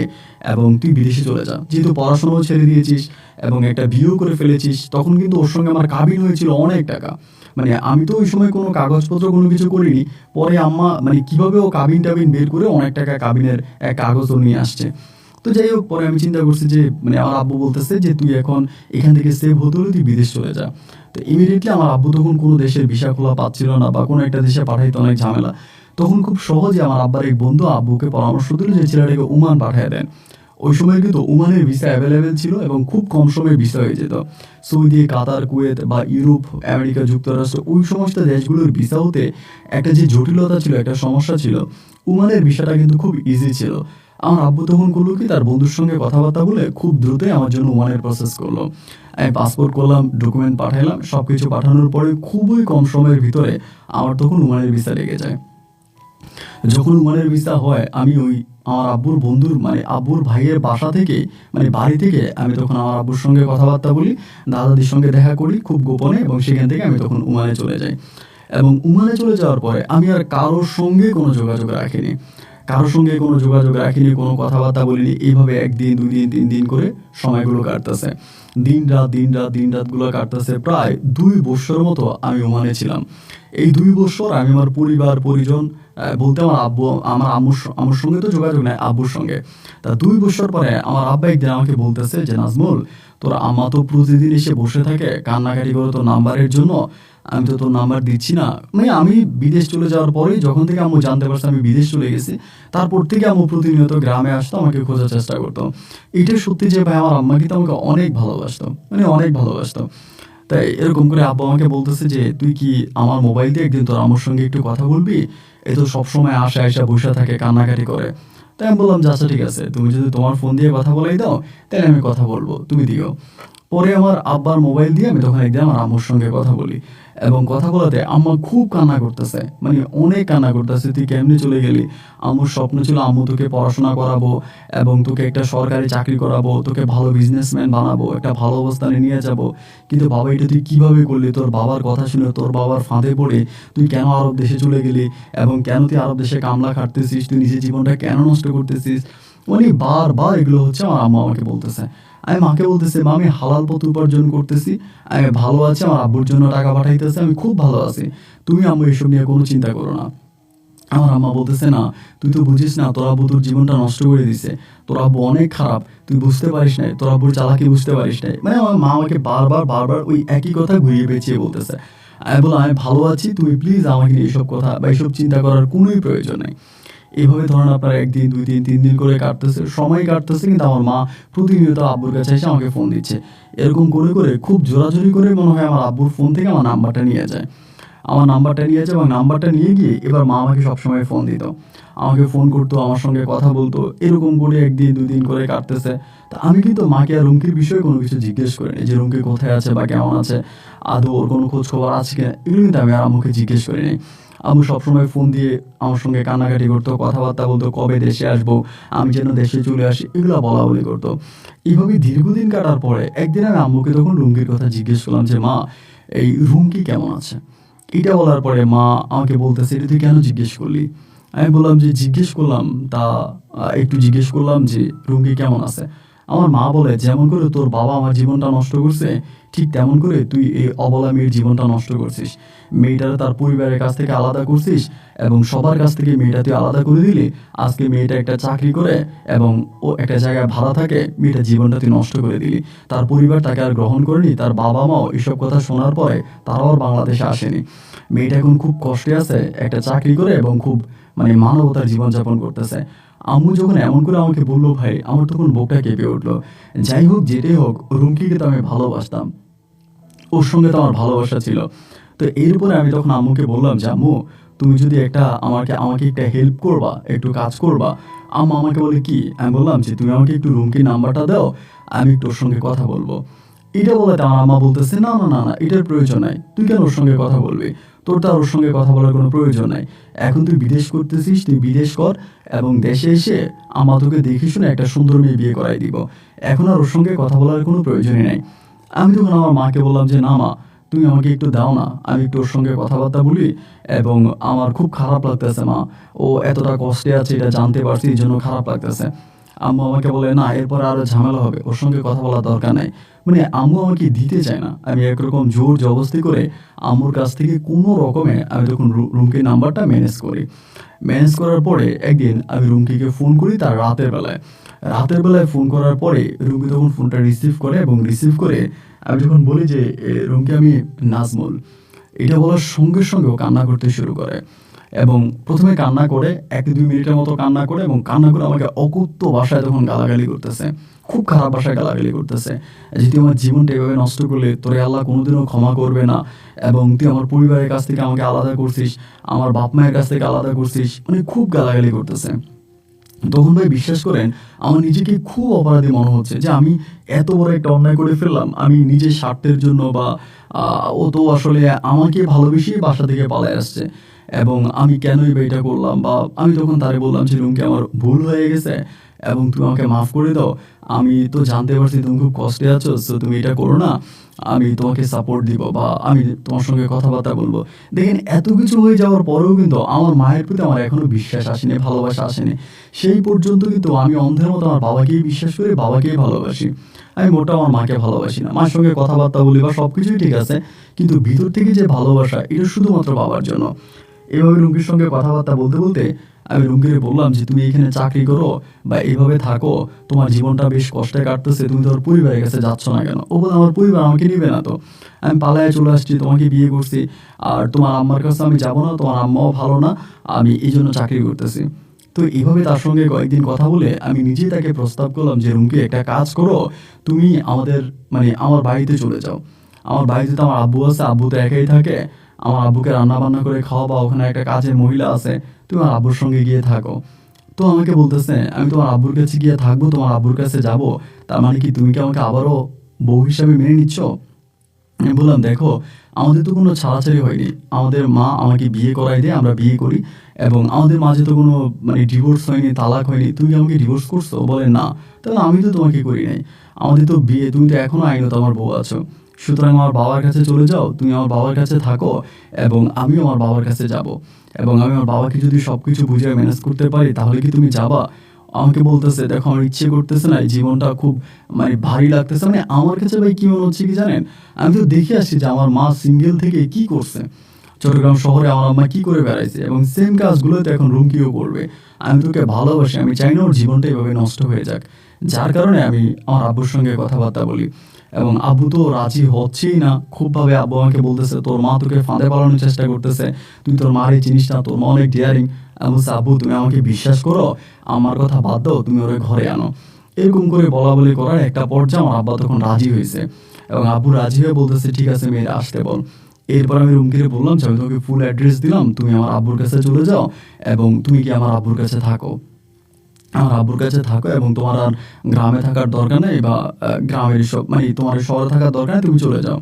এবং তুই বিদেশে চলে যা, যেহেতু পড়াশোনাও ছেড়ে দিয়েছিস এবং একটা বিয়েও করে ফেলেছিস। তখন কিন্তু ওর সঙ্গে আমার কাবিন হয়েছিল অনেক টাকা, মানে আমি তো ওই সময় কোনো কাগজপত্র কোনো কিছু করিনি। পরে আম্মা মানে কিভাবে ও কাবিন টাবিন বের করে অনেক টাকা কাবিনের এক কাগজও নিয়ে আসছে। তো যাই হোক, পরে আমি চিন্তা করছি যে মানে আমার আব্বু বলতেছে যে তুই এখন এখান থেকে সেভ হতে হলে তুই বিদেশ চলে যা। তো ইমিডিয়েটলি আমার আব্বু তখন কোনো দেশের ভিসা খোলা পাচ্ছিল না বা কোনো একটা দেশে পাঠাইতে অনেক ঝামেলা। তখন খুব সহজে আমার আব্বার এক বন্ধু আব্বুকে পরামর্শ দিল যে ছেলেটাকে ওমান পাঠিয়ে দেন। ওই সময় কিন্তু ওমানের ভিসা অ্যাভেলেবেল ছিল এবং খুব কম সময়ে ভিসা হয়ে যেত। সৌদি, কাতার, কুয়েত বা ইউরোপ, আমেরিকা যুক্তরাষ্ট্র ওই সমস্ত দেশগুলোর ভিসা হতে একটা যে জটিলতা ছিল, একটা সমস্যা ছিল, ওমানের ভিসাটা কিন্তু খুব ইজি ছিল। আমার আব্বু তখন করলো কি, তার বন্ধুর সঙ্গে কথাবার্তা বলে খুব দ্রুতই আমার জন্য ওমানের প্রসেস করলো। আমি পাসপোর্ট করলাম, ডকুমেন্ট পাঠাইলাম, সব কিছু পাঠানোর পরে খুবই কম সময়ের ভিতরে আমার তখন ওমানের ভিসা লেগে যায়। যখন ওমানের ভিসা হয়, আমি ওই আমার আব্বুর বন্ধুর মানে আব্বুর ভাইয়ের বাসা থেকে মানে বাড়ি থেকে আমি তখন আমার আব্বুর সঙ্গে কথাবার্তা বলি, দাদাদির সঙ্গে দেখা করি খুব গোপনে এবং সেখান থেকে আমি তখন ওমানে চলে যাই। এবং ওমানে চলে যাওয়ার পরে আমি আর কারোর সঙ্গে কোনো যোগাযোগ রাখিনি, কোনো কথাবার্তা বলিনি। এইভাবে ১ দিন ২ দিন ৩ দিন করে সময়গুলো কাটতেছে, দিন রাতগুলো কাটতেছে। প্রায় ২ বৎসর মতো আমি ওমানে ছিলাম। এই ২ বৎসর আমি আমার পরিবার পরিজন বলতে আমার আব্বু আমার আম্মুর সঙ্গে তো যোগাযোগ নাই, আব্বুর সঙ্গে। তা ২ বৎসর পরে আমার আব্বা একদিন আমাকে বলতেছে যে, নাজমুল তোর আম্মা তো প্রতিদিন এসে বসে থাকে কান্নাকাটি করে তোর নাম্বারের জন্য, আমি তো তোর নাম্বার দিচ্ছি না। মানে আমি বিদেশ চলে যাওয়ার পরেই যখন থেকে আম্মু জানতে পারছে আমি বিদেশ চলে গেছি, তারপর থেকে আম্মু প্রতিনিয়ত গ্রামে আসতো, আমাকে খোঁজার চেষ্টা করতো। এটা সত্যি যে ভাই আমার আম্মা কিন্তু আমাকে অনেক ভালোবাসতো, মানে অনেক ভালোবাসতো। তাই এরকম করে আব্বা আমাকে বলতেছে যে, তুই কি আমার মোবাইল দিয়ে একদিন তোর আম্মুর সঙ্গে একটু কথা বলবি, এ তো সবসময় আসে আইসা বসে থাকে কান্নাকাটি করে। তাই আমি বললাম যে, আচ্ছা ঠিক আছে, তুমি যদি তোমার ফোন দিয়ে কথা বলাই দাও তাহলে আমি কথা বলবো, তুমি দিও। পরে আমার আব্বার মোবাইল দিয়ে আমি তখন একদিন আমার আম্মুর সঙ্গে কথা বলি এবং কথা বলাতে আম্মা খুব কান্না করতেছে, মানে অনেক কান্না করতেছে, তুই কেমনি চলে গেলি, আম্মুর স্বপ্ন ছিল আম্মু তোকে পড়াশোনা করাবো এবং তোকে একটা সরকারি চাকরি করাবো, তোকে ভালো বিজনেসম্যান বানাবো, একটা ভালো অবস্থানে নিয়ে যাব, কিন্তু বাবা এটা তুই কীভাবে করলি, তোর বাবার কথা শুনে তোর বাবার ফাঁদে পড়ে তুই কেন আরব দেশে চলে গেলি এবং কেন তুই আরব দেশে কামলা খাটতেছিস, তুই নিজের জীবনটা কেন নষ্ট করতেছিস, মানে বারবার এগুলো হচ্ছে আমার আম্মা আমাকে বলতেছে। আমি মাকে বলতেছি, মা আমি হালাল পথ উপার্জন করতেছি, আমি ভালো আছি, আমার আব্বুর জন্য টাকা পাঠাইতেছে, আমি খুব ভালো আছি, তুমি আম্মু এসব নিয়ে কোনো চিন্তা করো না। আমার আম্মা বলতেছে, না তুই তো বুঝিস না, তোর আব্বু তোর জীবনটা নষ্ট করে দিছে, তোর আব্বু অনেক খারাপ, তুই বুঝতে পারিস নাই, তোর আব্বুর চালাকি বুঝতে পারিস নাই। মানে আমার মা আমাকে বারবার ওই একই কথা ঘুরিয়ে পেঁচিয়ে বলতেছে। আমি বললাম, আমি ভালো আছি, তুমি প্লিজ আমাকে নিয়ে এইসব কথা বা এইসব চিন্তা করার কোনোই প্রয়োজন নেই। এভাবে ধরেন আপনার ১ দিন ২ দিন ৩ দিন করে কাটতেছে, সময় কাটতেছে, কিন্তু আমার মা প্রতিনিয়ত আব্বুর কাছে এসে আমাকে ফোন দিচ্ছে। এরকম করে, করে খুব জোরাজুরি করে মনে হয় আমার আব্বুর ফোন থেকে আমার নাম্বারটা নিয়ে যায়। আমার নাম্বারটা নিয়ে যায় এবং নাম্বারটা নিয়ে গিয়ে এবার মা আমাকে সবসময় ফোন দিত। আমাকে ফোন করতো, আমার সঙ্গে কথা বলতো। এরকম করে ১ দিন ২ দিন করে কাটতেছে। তো আমি কিন্তু মাকে আর রুমকির বিষয়ে কোনো কিছু জিজ্ঞেস করিনি যে রুমকি কোথায় আছে বা কেমন আছে, আদৌ ওর কোনো খোঁজ খবর আছে কিনা, এগুলো কিন্তু আমি আর আম্মুকে জিজ্ঞেস করিনি। আম্মু সবসময় ফোন দিয়ে আমার সঙ্গে কান্নাকাটি করতো, কথাবার্তা বলতো, কবে দেশে আসবো, আমি যেন দেশে চলে আসি, এগুলো বলাবলি করতো। এভাবে দীর্ঘদিন কাটার পরে একদিন আমি আম্মুকে তখন রুমকির কথা জিজ্ঞেস করলাম যে মা, এই রুমকি কেমন আছে? এটা বলার পরে মা আমাকে বলতেছে, এটা তুই কেন জিজ্ঞেস করলি? আমি বললাম যে জিজ্ঞেস করলাম তা একটু জিজ্ঞেস করলাম যে রুমকি কেমন আছে। আমার মা বলে, যেমন করে তোর বাবা আমার জীবনটা নষ্ট করছে, ঠিক তেমন করে তুই এই অবলা মেয়ের জীবনটা নষ্ট করছিস। মেয়েটারে তার পরিবারের কাছ থেকে আলাদা করছিস এবং সবার কাছ থেকে মেয়েটা তুই আলাদা করে দিলি। আজকে মেয়েটা একটা চাকরি করে এবং ও একটা জায়গায় ভাড়া থাকে, মেয়েটার জীবনটা তুই নষ্ট করে দিলি। তার পরিবার তাকে আর গ্রহণ করেনি, তার বাবা মাও এসব কথা শোনার পরে তারাও আর বাংলাদেশে আসেনি। মেয়েটা এখন খুব কষ্টে আছে, একটা চাকরি করে এবং খুব মানবতার জীবনযাপন করতেছে। আম্মু যখন এমন করে আমাকে বললো ভাই, আমার তখন বুকটা কেঁপে উঠলো। যাই হোক যেটাই হোক, রুমকিকে তো আমি ভালোবাসতাম, ওর সঙ্গে তো আমার ভালোবাসা ছিল। তো এরপরে আমি তখন আম্মুকে বললাম যে আম্মু, তুমি যদি আমাকে আমাকে একটা হেল্প করবা, একটু কাজ করবা। আম্মু আমাকে বলে কি? আমি বললাম যে তুমি আমাকে একটু রুমকির নাম্বারটা দাও, আমি একটু ওর সঙ্গে কথা বলবো। এটা বলাতে আমার আম্মা বলতেছে, না না না না, এটার প্রয়োজন নাই, তুই কেন ওর সঙ্গে কথা বলবি? তোর তো আর ওর সঙ্গে কথা বলার কোনো প্রয়োজন নাই। এখন তুই বিদেশ করতেছিস, তুই বিদেশ কর এবং দেশে এসে আমা তোকে দেখে শুনে একটা সুন্দর মেয়ে বিয়ে করাই দিব। এখন আর ওর সঙ্গে কথা বলার কোনো প্রয়োজনই নাই। আমি তখন আমার মাকে বললাম যে না মা, তুমি আমাকে একটু দাও না, আমি একটু ওর সঙ্গে কথাবার্তা বলি, এবং আমার খুব খারাপ লাগতেছে মা, ও এতটা কষ্টে আছে এটা জানতে পারছি, এই জন্য খারাপ লাগতেছে। আম্মু আমাকে বলে, না এরপর আরো ঝামেলা হবে, ওর সঙ্গে কথা বলার দরকার নাই। আম্মু আমাকে দিতে চায় না। আমি একরকম জোর জবরদস্তি করে আম্মুর কাছ থেকে কোনো রকমে আমি তখন রুমকির নাম্বারটা ম্যানেজ করি। ম্যানেজ করার পরে একদিন আমি রুমকিকে ফোন করি তার রাতের বেলায়। রাতের বেলায় ফোন করার পরে রুমকি তখন ফোনটা রিসিভ করে এবং রিসিভ করে আমি যখন বলি যে রুমকি আমি নাজমুল, এটা বলার সঙ্গে সঙ্গে ও কান্না করতে শুরু করে এবং প্রথমে কান্না করে ১-২ মিনিটের মতো কান্না করে এবং কান্না করে আমাকে অকথ্য ভাষায় তখন গালাগালি করতেছে, খুব খারাপ ভাষায় গালাগালি করতেছে যে তুই আমার জীবনটা এভাবে নষ্ট করলে তোরে আল্লাহ কোনোদিনও ক্ষমা করবে না, এবং তুই আমার পরিবারের কাছ থেকে আমাকে আলাদা করছিস, আমার বাপ মায়ের কাছ থেকে আলাদা করছিস, খুব গালাগালি করতেছে। তখন ভাই বিশ্বাস করেন, আমার নিজেকে খুব অপরাধী মনে হচ্ছে যে আমি এত বড় একটা অন্যায় করে ফেললাম। আমি নিজের স্বার্থের জন্য বা ও তো আসলে আমাকে ভালোবেসেই বাসা থেকে পালায় আসছে, এবং আমি কেনই বা এটা করলাম। বা আমি তখন তারে বললাম যে রুমকি আমার ভুল হয়ে গেছে এবং তুমি আমাকে মাফ করে দাও। আমি তো জানতে পারছি তুমি খুব কষ্টে আছো, সো তুমি এটা করো না, আমি তোমাকে সাপোর্ট দিব বা আমি তোমার সঙ্গে কথাবার্তা বলবো। দেখেন এত কিছু হয়ে যাওয়ার পরেও কিন্তু আমার মায়ের প্রতি আমার এখনো বিশ্বাস আসেনি, ভালোবাসা আসেনি। সেই পর্যন্ত কিন্তু আমি অন্ধের মতো আমার বাবাকেই বিশ্বাস করি, বাবাকেই ভালোবাসি। আমি মোটা আমার মাকে ভালোবাসি না। মার সঙ্গে কথাবার্তা বলি বা সব কিছুই ঠিক আছে, কিন্তু ভিতর থেকে যে ভালোবাসা, এটা শুধুমাত্র বাবার জন্য। এভাবে রুমকির সঙ্গে কথাবার্তা বলতে বলতে আমি রুমকিকে বললাম যে তুমি এখানে চাকরি করো বা এইভাবে থাকো, তোমার জীবনটা বেশ কষ্টে কাটতেছে, তুমি তোমার পরিবারের কাছে যাচ্ছ না কেন? ও বলে, আমার পরিবার আমাকে নিবে না তো, আমি পালায় চলে আসছি, তোমাকে বিয়ে করছি, আর তোমার আম্মার কাছে আমি যাবো না, তোমার আম্মাও ভালো না, আমি এই জন্য চাকরি করতেছি। তো এইভাবে তার সঙ্গে কয়েকদিন কথা বলে আমি নিজেই তাকে প্রস্তাব করলাম যে রুমকি একটা কাজ করো, তুমি আমাদের আমার বাড়িতে চলে যাও। আমার বাড়িতে তো আমার আব্বু আছে, আব্বু তো একাই থাকে, আমার আব্বুকে রান্না বান্না করে খাওয়াবা, ওখানে একটা কাজের মহিলা আছে, তুমি আমার আব্বুর সঙ্গে গিয়ে থাকো। তো আমাকে বলতেছে, আমি তোমার আব্বুর কাছে গিয়ে থাকবো, তোমার আব্বুর কাছে যাব, তার মানে কি তুমি কি আমাকে আবারও বউ হিসাবে মেনে নিচ্ছ? আমি বললাম, দেখো আমাদের তো কোনো ছাড়াছাড়ি হয়নি, আমাদের মা আমাকে বিয়ে করাই দিয়ে আমরা বিয়ে করি, এবং আমাদের মাঝে তো কোনো ডিভোর্স হয়নি, তালাক হয়নি, তুমি কি আমাকে ডিভোর্স করছো? ও বলে, না। তাহলে আমি তো তোমাকে করি নাই, আমাদের তো বিয়ে, তুমি তো এখনো আইনত আমার বউ আছো, সুতরাং আমার বাবার কাছে চলে যাও, তুমি আমার বাবার কাছে থাকো এবং আমিও আমার বাবার কাছে যাব, এবং আমি আমার বাবাকে যদি সব কিছু বুঝে ম্যানেজ করতে পারি তাহলে কি তুমি যাবা? আমাকে বলতেছে, দেখো আমার ইচ্ছে করতেছে না, এই জীবনটা খুব ভারী লাগতেছে। আমার কাছে ভাই কি মনে হচ্ছে কি জানেন, আমি তো দেখে আসছি যে আমার মা সিঙ্গেল থেকে কি করছে, চট্টগ্রাম শহরে আমার আম্মা কি করে বেড়াইছে, এবং সেম কাজগুলো তো এখন রুমকিও করবে। আমি তোকে ভালোবাসি, আমি চাই না ওর জীবনটা এভাবে নষ্ট হয়ে যাক। যার কারণে আমি আমার আব্বুর সঙ্গে কথাবার্তা বলি, এবং আব্বু তো রাজি হচ্ছেই না। খুবভাবে আব্বু আমাকে বলতেছে, তোর মা তোকে ফাঁদে পালানোর চেষ্টা করতেছে, তুই তোর মার এই জিনিসটা, তোর মা অনেক ডিয়ারিং। আমি বলছি, আব্বু তুমি আমাকে বিশ্বাস করো, আমার কথা বাদ দাও, তুমি ওরে ঘরে আনো। এরকম করে বলা বলি করার একটা পর্যায়ে আমার আব্বা তখন রাজি হয়েছে, এবং আব্বু রাজি হয়ে বলতেছে ঠিক আছে মেয়েরা আসতে বল। এরপর আমি রুমকিরে বললাম যে আমি তোমাকে ফুল অ্যাড্রেস দিলাম, তুমি আমার আব্বুর কাছে চলে যাও এবং তুমি কি আমার আব্বুর কাছে থাকো, আমার আব্বুর কাছে থাকো, এবং তোমার আর গ্রামে থাকার দরকার নেই, বা গ্রামের সব মানে তোমার শহরে থাকার দরকার নেই, তুমি চলে যাও।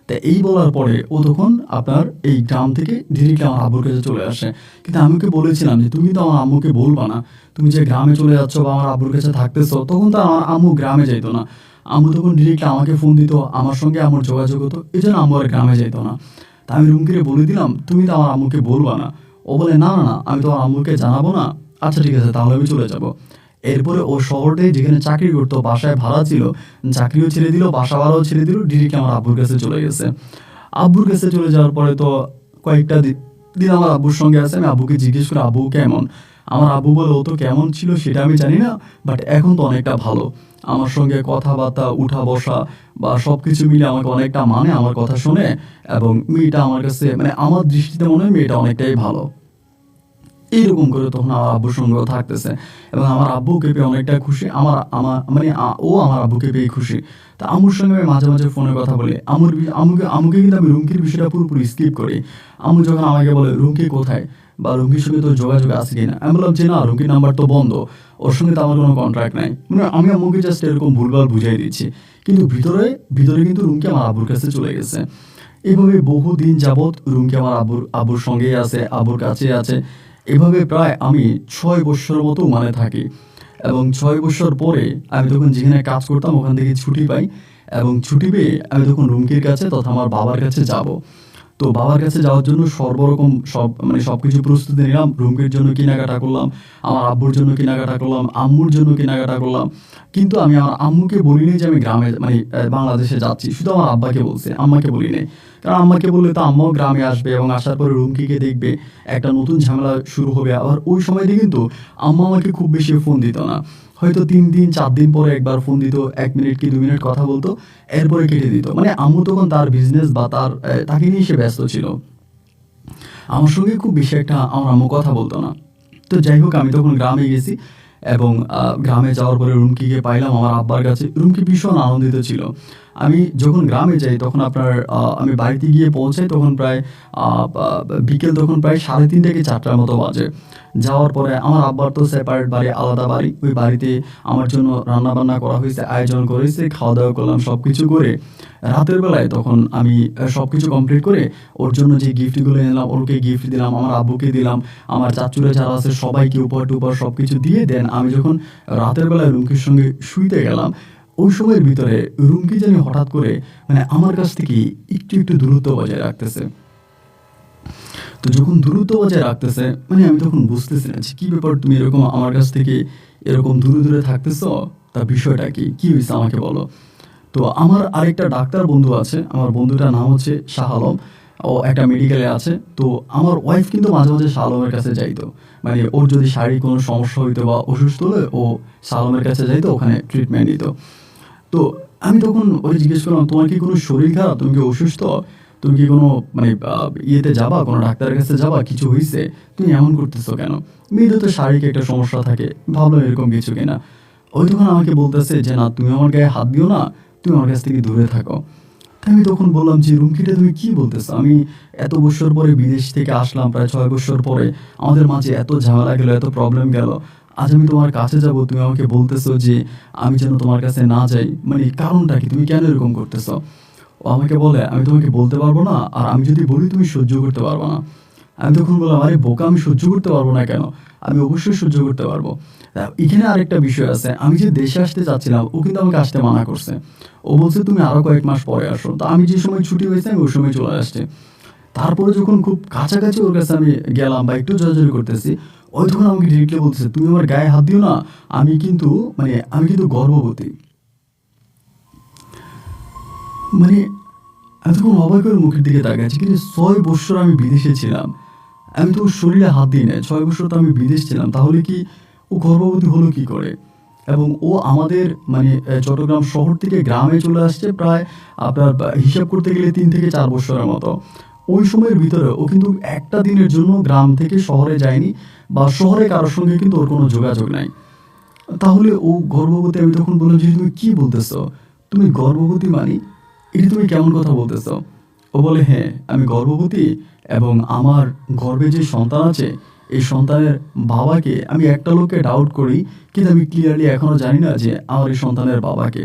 তা এই বলার পরে ও তখন আপনার এই গ্রাম থেকে ডিরেক্টলি আমার আব্বুর কাছে চলে আসে। কিন্তু আমি ওকে বলেছিলাম যে তুমি তো আমার আম্মুকে বলবা না, তুমি যে গ্রামে চলে যাচ্ছ বা আমার আব্বুর কাছে থাকতেছো, তখন তো আমার আম্মু গ্রামে যাইতো না। আম্মু তখন ডিরেক্টলি আমাকে ফোন দিত, আমার সঙ্গে আমার যোগাযোগ হতো, এই জন্য আম্মু আর গ্রামে যাইতো না। তা আমি রুমকিরে বলে দিলাম তুমি তো আমার আম্মুকে বলবা না। ও বলে না না না, আমি তো আমার আম্মুকে জানাবো না। আচ্ছা ঠিক আছে, তাহলে আমি চলে যাবো। এরপরে ও শহরটাই যেখানে চাকরি করতো, বাসায় ভাড়া ছিল, চাকরিও ছেড়ে দিল, বাসা ভাড়াও ছেড়ে দিল, ডিরেক্টলি আমার আব্বুর কাছে চলে গেছে। আব্বুর কাছে চলে যাওয়ার পরে তো কয়েকটা দিন আমার আব্বুর সঙ্গে আছে। আমি আব্বুকে জিজ্ঞেস করি আব্বু কেমন, আমার আব্বু বলে ও তো কেমন ছিল সেটা আমি জানি না, বাট এখন তো অনেকটা ভালো, আমার সঙ্গে কথাবার্তা উঠা বসা বা সব কিছু মিলে আমাকে অনেকটা মানে, আমার কথা শুনে, এবং মেয়েটা আমার কাছে মানে আমার দৃষ্টিতে মনে হয় মেয়েটা অনেকটাই ভালো। এইরকম করে তখন আমার আব্বুর সঙ্গেও থাকতেছে, এবং আমার আব্বুকে পেয়ে অনেকটা খুশি, আমার আমার মানে ও আমার আব্বুকে পেয়ে খুশি। তা আম্মুর সঙ্গে আমি মাঝে মাঝে ফোনে কথা বলি। আম্মুকে কিন্তু আমি রুমকির বিষয়টা পুরোপুরি স্কিপ করি। আম্মু যখন আমাকে বলে রুমকি কোথায় বা রুমকির সঙ্গে তো যোগাযোগ আছে কিনা, আমি বললাম যে না, রুমকির নাম্বার তো বন্ধ, ওর সঙ্গে তো আমার কোনো কন্ট্রাক্ট নাই। মানে আমি আম্মুকে জাস্ট এরকম ভুলভাল বুঝাই দিচ্ছি, কিন্তু ভিতরে ভিতরে কিন্তু রুমকি আমার আব্বুর কাছে চলে গেছে। এভাবে বহুদিন যাবৎ রুমকি আমার আব্বুর সঙ্গেই আছে, আব্বুর কাছেই আছে। এভাবে প্রায় আমি 6 বছরের মতো মানে থাকি, এবং 6 বছর পরে আমি তখন যেখানে কাজ করতাম ওখান থেকে ছুটি পাই, এবং ছুটি পেয়ে আমি তখন রুমকির কাছে তথা আমার বাবার কাছে যাব। তো বাবার কাছে যাওয়ার জন্য সর্বরকম সব কিছু প্রস্তুতি নিলাম। রুমকির জন্য কেনাকাটা করলাম, আমার আব্বুর জন্য কেনাকাটা করলাম, আম্মুর জন্য কেনাকাটা করলাম। কিন্তু আমি আমার আম্মুকে বলিনি যে আমি গ্রামে বাংলাদেশে যাচ্ছি, শুধু আমার আব্বাকে বলছি, আম্মাকে বলিনি। কারণ আম্মাকে বললে তো আম্মাও গ্রামে আসবে এবং আসার পরে রুমকিকে দেখবে, একটা নতুন ঝামেলা শুরু হবে। আবার ওই সময়তে কিন্তু আম্মা আমাকে খুব বেশি ফোন দিত না, হয়তো 3 দিন 4 দিন পরে একবার ফোন দিত, 1 মিনিট কি 2 মিনিট কথা বলতো, এরপরে কেটে দিত। মানে আম্মু তখন তার বিজনেস বা তাকে নিয়ে সে ব্যস্ত ছিল, আমার সঙ্গে খুব বেশি একটা আমার আম্মু কথা বলতো না। তো যাই হোক, আমি তখন গ্রামে গেছি, এবং গ্রামে যাওয়ার পরে রুমকিকে পাইলাম আমার আব্বার কাছে। রুমকি ভীষণ আনন্দিত ছিল। আমি যখন গ্রামে যাই তখন আপনার আমি বাড়িতে গিয়ে পৌঁছাই তখন প্রায় বিকেল তখন প্রায় 3:30 কি 4টার মতো বাজে। যাওয়ার পরে আমার আব্বার তো সেপারেট বাড়ি, আলাদা বাড়ি। ওই বাড়িতে আমার জন্য রান্নাবান্না করা হয়েছে, আয়োজন করেছে, খাওয়া দাওয়া করলাম, সব কিছু করে রাতের বেলায় তখন আমি সব কিছু কমপ্লিট করে ওর জন্য যে গিফটগুলো এনেলাম, ওকে গিফট দিলাম, আমার আব্বুকে দিলাম, আমার চাচুরা যারা আছে সবাইকে উপহার টুপহার সব কিছু দিয়ে দেন আমি যখন রাতের বেলায় রুমকির সঙ্গে শুইতে গেলাম, ওই সময়ের ভিতরে রুমকি জানি হঠাৎ করে মানে আমার কাছ থেকে একটু একটু দূরত্ব বজায় রাখতেছে। তো যখন দূরত্ব বজায় রাখতেছে মানে আমি তখন বুঝতেছি না যে কী ব্যাপার, তুমি এরকম আমার কাছ থেকে এরকম দূরে দূরে থাকতেছ, তা বিষয়টা কি, কী হয়েছে আমাকে বলো। তো আমার আরেকটা ডাক্তার বন্ধু আছে, আমার বন্ধুটার নাম হচ্ছে শাহ আলম, ও একটা মেডিকেলে আছে। তো আমার ওয়াইফ কিন্তু মাঝে মাঝে শাহ আলমের কাছে যাইতো, মানে ওর যদি শারীরিক কোনো সমস্যা হইতো বা অসুস্থ হলে ও শাহ আলমের কাছে যাইতো, ওখানে ট্রিটমেন্ট নিত। তো আমি তখন ওকে জিজ্ঞেস করলাম তোমার কি কোনো শরীর খারাপ, তুমি কি অসুস্থ, তুমি কি কোনো ইয়েতে যাবা, কোনো ডাক্তারের কাছে যাবা, কিছু হয়েছে, তুমি এমন করতেছো কেন। মেয়েদের তো শারীরিক একটা সমস্যা থাকে, ভাবলাম এরকম কিছু কিনা। ওই তখন আমাকে বলতেছে যে না, তুমি আমার গায়ে হাত দিও না, তুমি আমার কাছ থেকে দূরে থাকো। তাই আমি তখন বললাম যে রুমকিটা তুমি কি বলতেছো, আমি এত বছর পরে বিদেশ থেকে আসলাম, প্রায় 6 বছর পরে আমাদের মাঝে এত ঝামেলা গেল, এত প্রবলেম গেল, আজ আমি তোমার কাছে যাব, তুমি আমাকে বলতেছো যে আমি যেন তোমার কাছে না যাই, মানে কারণটা কি, তুমি কেন এরকম করতেছো। ও আমাকে বলে আমি তোমাকে বলতে পারবো না, আর আমি যদি বলি তুমি সহ্য করতে পারবো না। আমি তখন বললাম আরে বোকা, আমি সহ্য করতে পারবো না কেন, আমি অবশ্যই সহ্য করতে পারবো। এখানে আরেকটা বিষয় আছে, আমি যে দেশে আসতে চাচ্ছিলাম ও কিন্তু আমাকে আসতে মানা করছে। ও বলছে তুমি আরো কয়েক মাস পরে আসো। তো আমি যে সময় ছুটি হয়েছে আমি ওই সময় চলে আসছে। তারপরে যখন খুব কাছাকাছি ওর কাছে আমি গেলাম বা একটু জোরাজোরি করতেছি, ওই তখন আমাকে ডিরেক্টলি বলতেছে তুমি আমার গায়ে হাত দিও না, আমি কিন্তু গর্ভবতী। মানে আমি তখন অবাক করে মুখের দিকে তাকাচ্ছি, কিন্তু 6 বছর আমি বিদেশে ছিলাম, আমি তো ওর শরীরে হাত দিই না, 6 বছর তো আমি বিদেশ ছিলাম, তাহলে কি ও গর্ভবতী হলো কি করে। এবং ও আমাদের চট্টগ্রাম শহর থেকে গ্রামে চলে আসছে প্রায় আপনার হিসাব করতে গেলে 3 থেকে 4 বছরের মতো। ওই সময়ের ভিতরে ও কিন্তু একটা দিনের জন্য গ্রাম থেকে শহরে যায়নি, বা শহরে কারোর সঙ্গে কিন্তু ওর কোনো যোগাযোগ নাই। তাহলে ও গর্ভবতী। আমি তখন বললাম যে তুমি কি বলতেছো, তুমি গর্ভবতী মানে এটা তুমি কেমন কথা বলতেছো? ও বলে হ্যাঁ আমি গর্ভবতী এবং আমার গর্ভে যে সন্তান আছে এই সন্তানের বাবাকে আমি একটা লোককে ডাউট করি, কিন্তু আমি ক্লিয়ারলি এখনো জানি না যে আমার এই সন্তানের বাবাকে।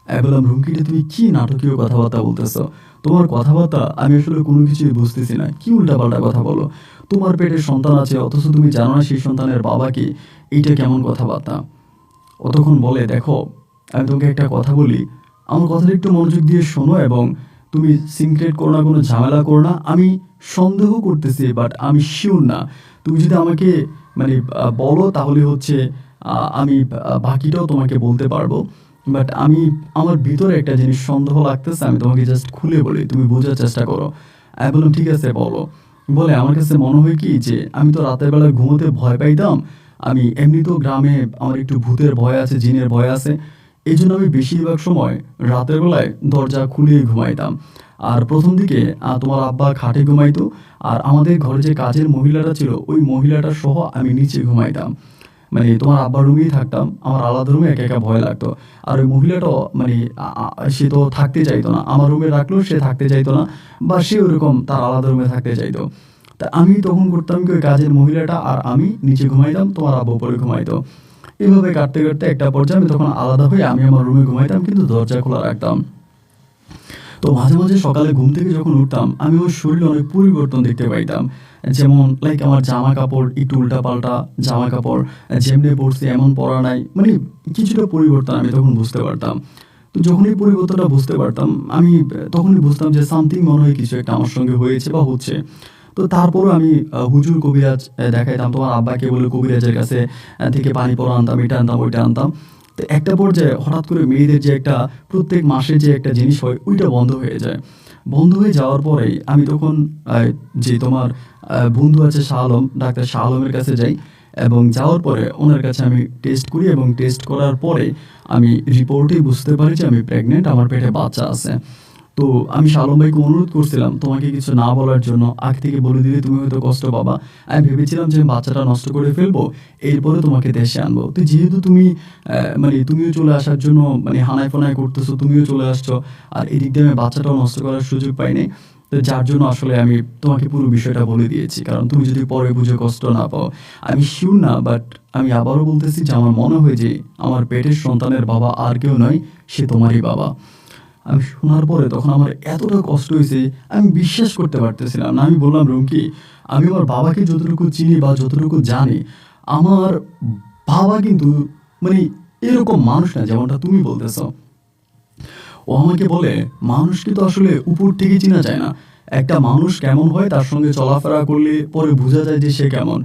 আমি বললাম রুমকিটা তুমি কি নাটকীয় কথাবার্তা বলতেছো, তোমার কথাবার্তা আমি আসলে কোনো কিছুই বুঝতেছি না, কি উল্টাপাল্টা কথা বলো, তোমার পেটের সন্তান আছে অথচ তুমি জানো না সেই সন্তানের বাবাকে, এইটা কেমন কথাবার্তা? ও তখন বলে দেখো আমি তোমাকে একটা কথা বলি, আমার কথাটা একটু মনোযোগ দিয়ে শোনো এবং তুমি সিনক্রেট করো না, কোনো ঝামেলা করো না, আমি সন্দেহ করতেছি বাট আমি শিওর না, তুমি যদি আমাকে মানে বলো তাহলে হচ্ছে আমি বাকিটাও তোমাকে বলতে পারবো, বাট আমি আমার ভিতরে একটা জিনিস সন্দেহ লাগতেছে, আমি তোমাকে জাস্ট খুলে বলি তুমি বোঝার চেষ্টা করো। আমি বললাম ঠিক আছে বলো। বলে আমার কাছে মনে হয় কি যে আমি তো রাতের বেলা ঘুমোতে ভয় পাইতাম, আমি এমনিতেও গ্রামে আমার একটু ভূতের ভয় আছে, জিনের ভয় আছে, এই জন্য আমি বেশিরভাগ সময় রাতের বেলায় দরজা খুলেই ঘুমাইতাম। আর প্রথম দিকে তোমার আব্বা খাটে ঘুমাইতো, আর আমাদের ঘরে যে কাজের মহিলাটা ছিল ওই মহিলাটা সহ আমি নিচে ঘুমাইতাম, মানে তোমার আব্বার রুমেই থাকতাম, আমার আলাদা রুমে একা একা ভয় লাগতো। আর ওই মহিলাটাও মানে সে তো থাকতে চাইতো না, আমার রুমে রাখলেও সে থাকতে চাইতো না, বা সে ওরকম তার আলাদা রুমে থাকতে চাইতো। তা আমি তখন করতাম কি ওই কাজের মহিলাটা আর আমি নিচে ঘুমাইতাম, তোমার আব্বু উপরে ঘুমাইতো। এভাবে কাটতে কাটতে একটা পর্যায়ে আমি তখন আলাদা হয়ে আমি আমার রুমে ঘুমাইতাম, কিন্তু দরজা খোলা রাখতাম। তো মাঝে মাঝে সকালে ঘুম থেকে যখন উঠতাম আমি ওর শরীরে অনেক পরিবর্তন দেখতে পাইতাম, যেমন লাইক আমার জামা কাপড় একটু উল্টা পাল্টা, জামা কাপড় যেমনি পরছি এমন পরা নাই, মানে কিছুটা পরিবর্তন আমি তখন বুঝতে পারতাম। তো যখনই পরিবর্তনটা বুঝতে পারতাম আমি তখনই বুঝতাম যে সামথিং মনে হয় কিছু একটা আমার সঙ্গে হয়েছে বা হচ্ছে। তো তারপরও আমি হুজুর কবিরাজ দেখাইতাম, তোমার আব্বাকে বলে কবিরাজের কাছে থেকে পানি পড়া আনতাম, এটা আনতাম ওইটা আনতাম। তো একটা পর্যায়ে হঠাৎ করে মেয়েদের যে একটা প্রত্যেক মাসে যে একটা জিনিস হয় ওইটা বন্ধ হয়ে যায়। বন্ধ হয়ে যাওয়ার পরেই আমি তখন যে তোমার বন্ধু আছে শাহ আলম, ডাক্তার শাহ আলমের কাছে যাই, এবং যাওয়ার পরে ওনার কাছে আমি টেস্ট করি এবং টেস্ট করার পরে আমি রিপোর্টেই বুঝতে পারি যে আমি প্রেগনেন্ট, আমার পেটে বাচ্চা আছে। তো আমি শাহ আলম ভাইকে অনুরোধ করছিলাম তোমাকে কিছু না বলার জন্য, আগ থেকে বলে দিলে তুমি হয়তো কষ্ট পাবা। আমি ভেবেছিলাম যে আমি বাচ্চাটা নষ্ট করে ফেলবো, এরপরে তোমাকে দেশে আনবো। তো যেহেতু তুমি মানে তুমিও চলে আসার জন্য মানে হানায় ফানায় করতেছো, তুমিও চলে আসছো, আর এদিক দিয়ে আমি বাচ্চাটাও নষ্ট করার সুযোগ পাইনি, তো যার জন্য আসলে আমি তোমাকে পুরো বিষয়টা বলে দিয়েছি, কারণ তুমি যদি পরে বুঝে কষ্ট না পাও। আমি শিওর না, বাট আমি আবারও বলতেছি যে আমার মনে হয় যে আমার পেটের সন্তানের বাবা আর কেউ নয়, সে তোমারই বাবা। আমি শোনার পরে তখন আমার এতটা কষ্ট হয়েছে, আমি বিশ্বাস করতে পারতেছিলাম না। আমি বললাম রুমকি আমি আমার বাবাকে যতটুকু চিনি বা যতটুকু জানি, আমার বাবা কিন্তু মানে এরকম মানুষ না যেমনটা তুমি বলতেছ। ও আমাকে বলে মানুষকে তো আসলে উপর থেকে চেনা যায় না, একটা মানুষ কেমন হয় তার সঙ্গে চলাফেরা করলে পরে বোঝা যায় যে সে কেমন।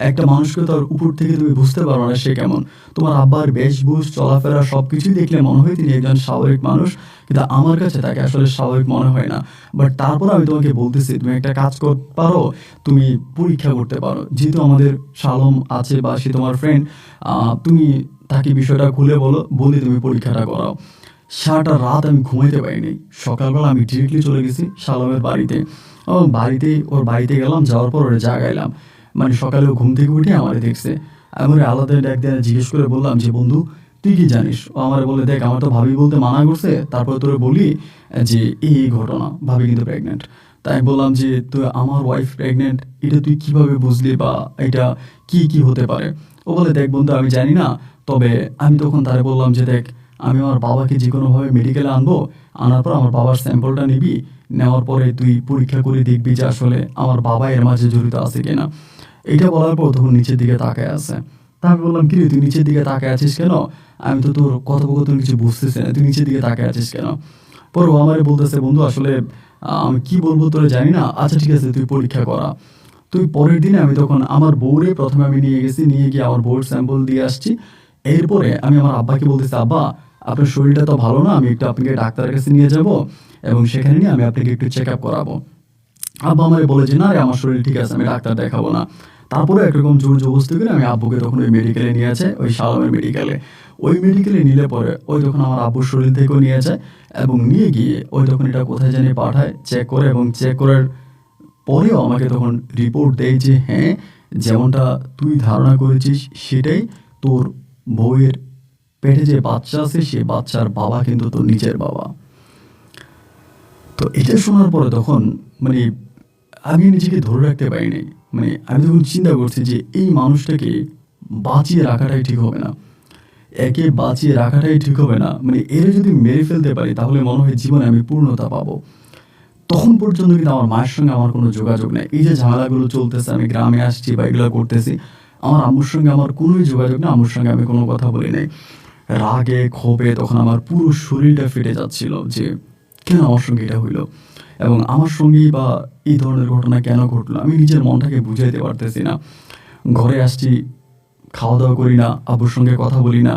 একটা মানুষকে তো আর উপর থেকে তুমি বুঝতে পারো না সে কেমন। তোমার আব্বার বেশভূষ চলাফেরা সব কিছুই দেখলে মনে হয় তিনি একজন স্বাভাবিক মানুষ, কিন্তু আমার কাছে তাকে আসলে স্বাভাবিক মনে হয় না। বাট তারপর আমি তোমাকে বলতেছি তুমি একটা কাজ করতে পারো, তুমি পরীক্ষা করতে পারো, যেহেতু আমাদের শালম আছে বা সে তোমার ফ্রেন্ড, তুমি তাকে বিষয়টা খুলে বলো, বলে তুমি পরীক্ষাটা করাও। সারাটা রাত আমি ঘুমাইতে পারিনি। সকালবেলা আমি ডিরেক্টলি চলে গেছি শালমের বাড়িতে। ওর বাড়িতে গেলাম, যাওয়ার পর ওরে জাগাইলাম। মানে সকালে ও ঘুম থেকে উঠে আমারে দেখছে। আমি ওরে আলাদা ডাক দিয়ে জিজ্ঞেস করে বললাম যে বন্ধু তুই কি জানিস? ও আমারে বলে দেখ আমার তো ভাবি বলতে মানা করছে, তারপরে তোরে বলি যে এই ঘটনা, ভাবি কিন্তু প্রেগনেন্ট। তাই আমি বললাম যে তুই আমার ওয়াইফ প্রেগনেন্ট, এটা তুই কিভাবে বুঝলি বা এটা কি কি হতে পারে? ও বলে দেখ বন্ধু আমি জানি না, তবে আমি তখন তারে বললাম যে দেখ আমি আমার বাবাকে যে কোনোভাবে মেডিকেলে আনবো, আনার পর আমার বাবার স্যাম্পলটা নিবি, নেওয়ার পরে তুই পরীক্ষা করে দেখবি যে আসলে আমার বাবা এর মাঝে জড়িত আছে কিনা। এইটা বলার পর তখন নিচের দিকে তাকায় আছে। তা আমি বললাম কিরে তুই নিচের দিকে তাকায় আছিস কেন? আমি তো তোর কথোপকথন কিছু বুঝতেছি না, তুই নিচের দিকে তাকায় আছিস কেন? পর ও আমারে বলতেছে বন্ধু আসলে আমি কি বলবো তোরে জানি না, আচ্ছা ঠিক আছে তুই পরীক্ষা করা। তুই পরের দিনে আমি তখন আমার বউরে প্রথমে আমি নিয়ে গেছি, নিয়ে গিয়ে আমার বউর স্যাম্পল দিয়ে আসছি। এরপরে আমি আমার আব্বাকে বলতেছি আব্বা আপনার শরীরটা তো ভালো না, আমি একটু আপনাকে ডাক্তারের কাছে নিয়ে যাব এবং সেখানে নিয়ে আমি আপনাকে একটু চেক আপ করাবো। আব্বা আমারে বলে যে না রে আমার শরীর ঠিক আছে, আমি ডাক্তার দেখাবো না। তারপরে একরকম জোর জবরদস্তি করে আমি আব্বুকে তখন ওই মেডিকেলে নিয়ে আছে, ওই শালমের মেডিকেলে। ওই মেডিকেলে নিলে পরে ওই তখন আমার আব্বুর শরীর থেকেও নিয়ে যায়, এবং নিয়ে গিয়ে ওই তখন এটা কোথায় জানি পাঠায় চেক করে, এবং চেক করার পরেও আমাকে তখন রিপোর্ট দেয় যে হ্যাঁ যেমনটা তুই ধারণা করেছিস সেটাই তোর বউয়ের পেটে যে বাচ্চা আছে সে বাচ্চার বাবা কিন্তু তোর নিজের বাবা। তো এটা শোনার পরে তখন মানে আমি নিজেকে ধরে রাখতে পারিনি। মানে আমি তখন চিন্তা করছি যে এই মানুষটাকে বাঁচিয়ে রাখাটাই ঠিক হবে না, একে বাঁচিয়ে রাখাটাই ঠিক হবে না। মানে এর যদি মেরে ফেলতে পারি তাহলে মনে হয় জীবনে আমি পূর্ণতা পাবো। তখন পর্যন্ত কিন্তু আমার মায়ের সঙ্গে আমার কোনো যোগাযোগ নেই। এই যে ঝামেলাগুলো চলতেছে, আমি গ্রামে আসছি বা এগুলো করতেছি, আমার আম্মুর সঙ্গে আমার কোনোই যোগাযোগ নেই, আম্মুর সঙ্গে আমি কোনো কথা বলি নাই। রাগে ক্ষোভে তখন আমার পুরো শরীরটা ফেটে যাচ্ছিল যে কেন আমার সঙ্গে এটা হইলো এবং আমার সঙ্গেই বা এই ধরনের ঘটনা কেন ঘটলো, আমি নিজের মনটাকে বুঝাইতে পারতেছি না। ঘরে আসছি, খাওয়া দাওয়া করি না, আব্বুর সঙ্গে কথা বলি না।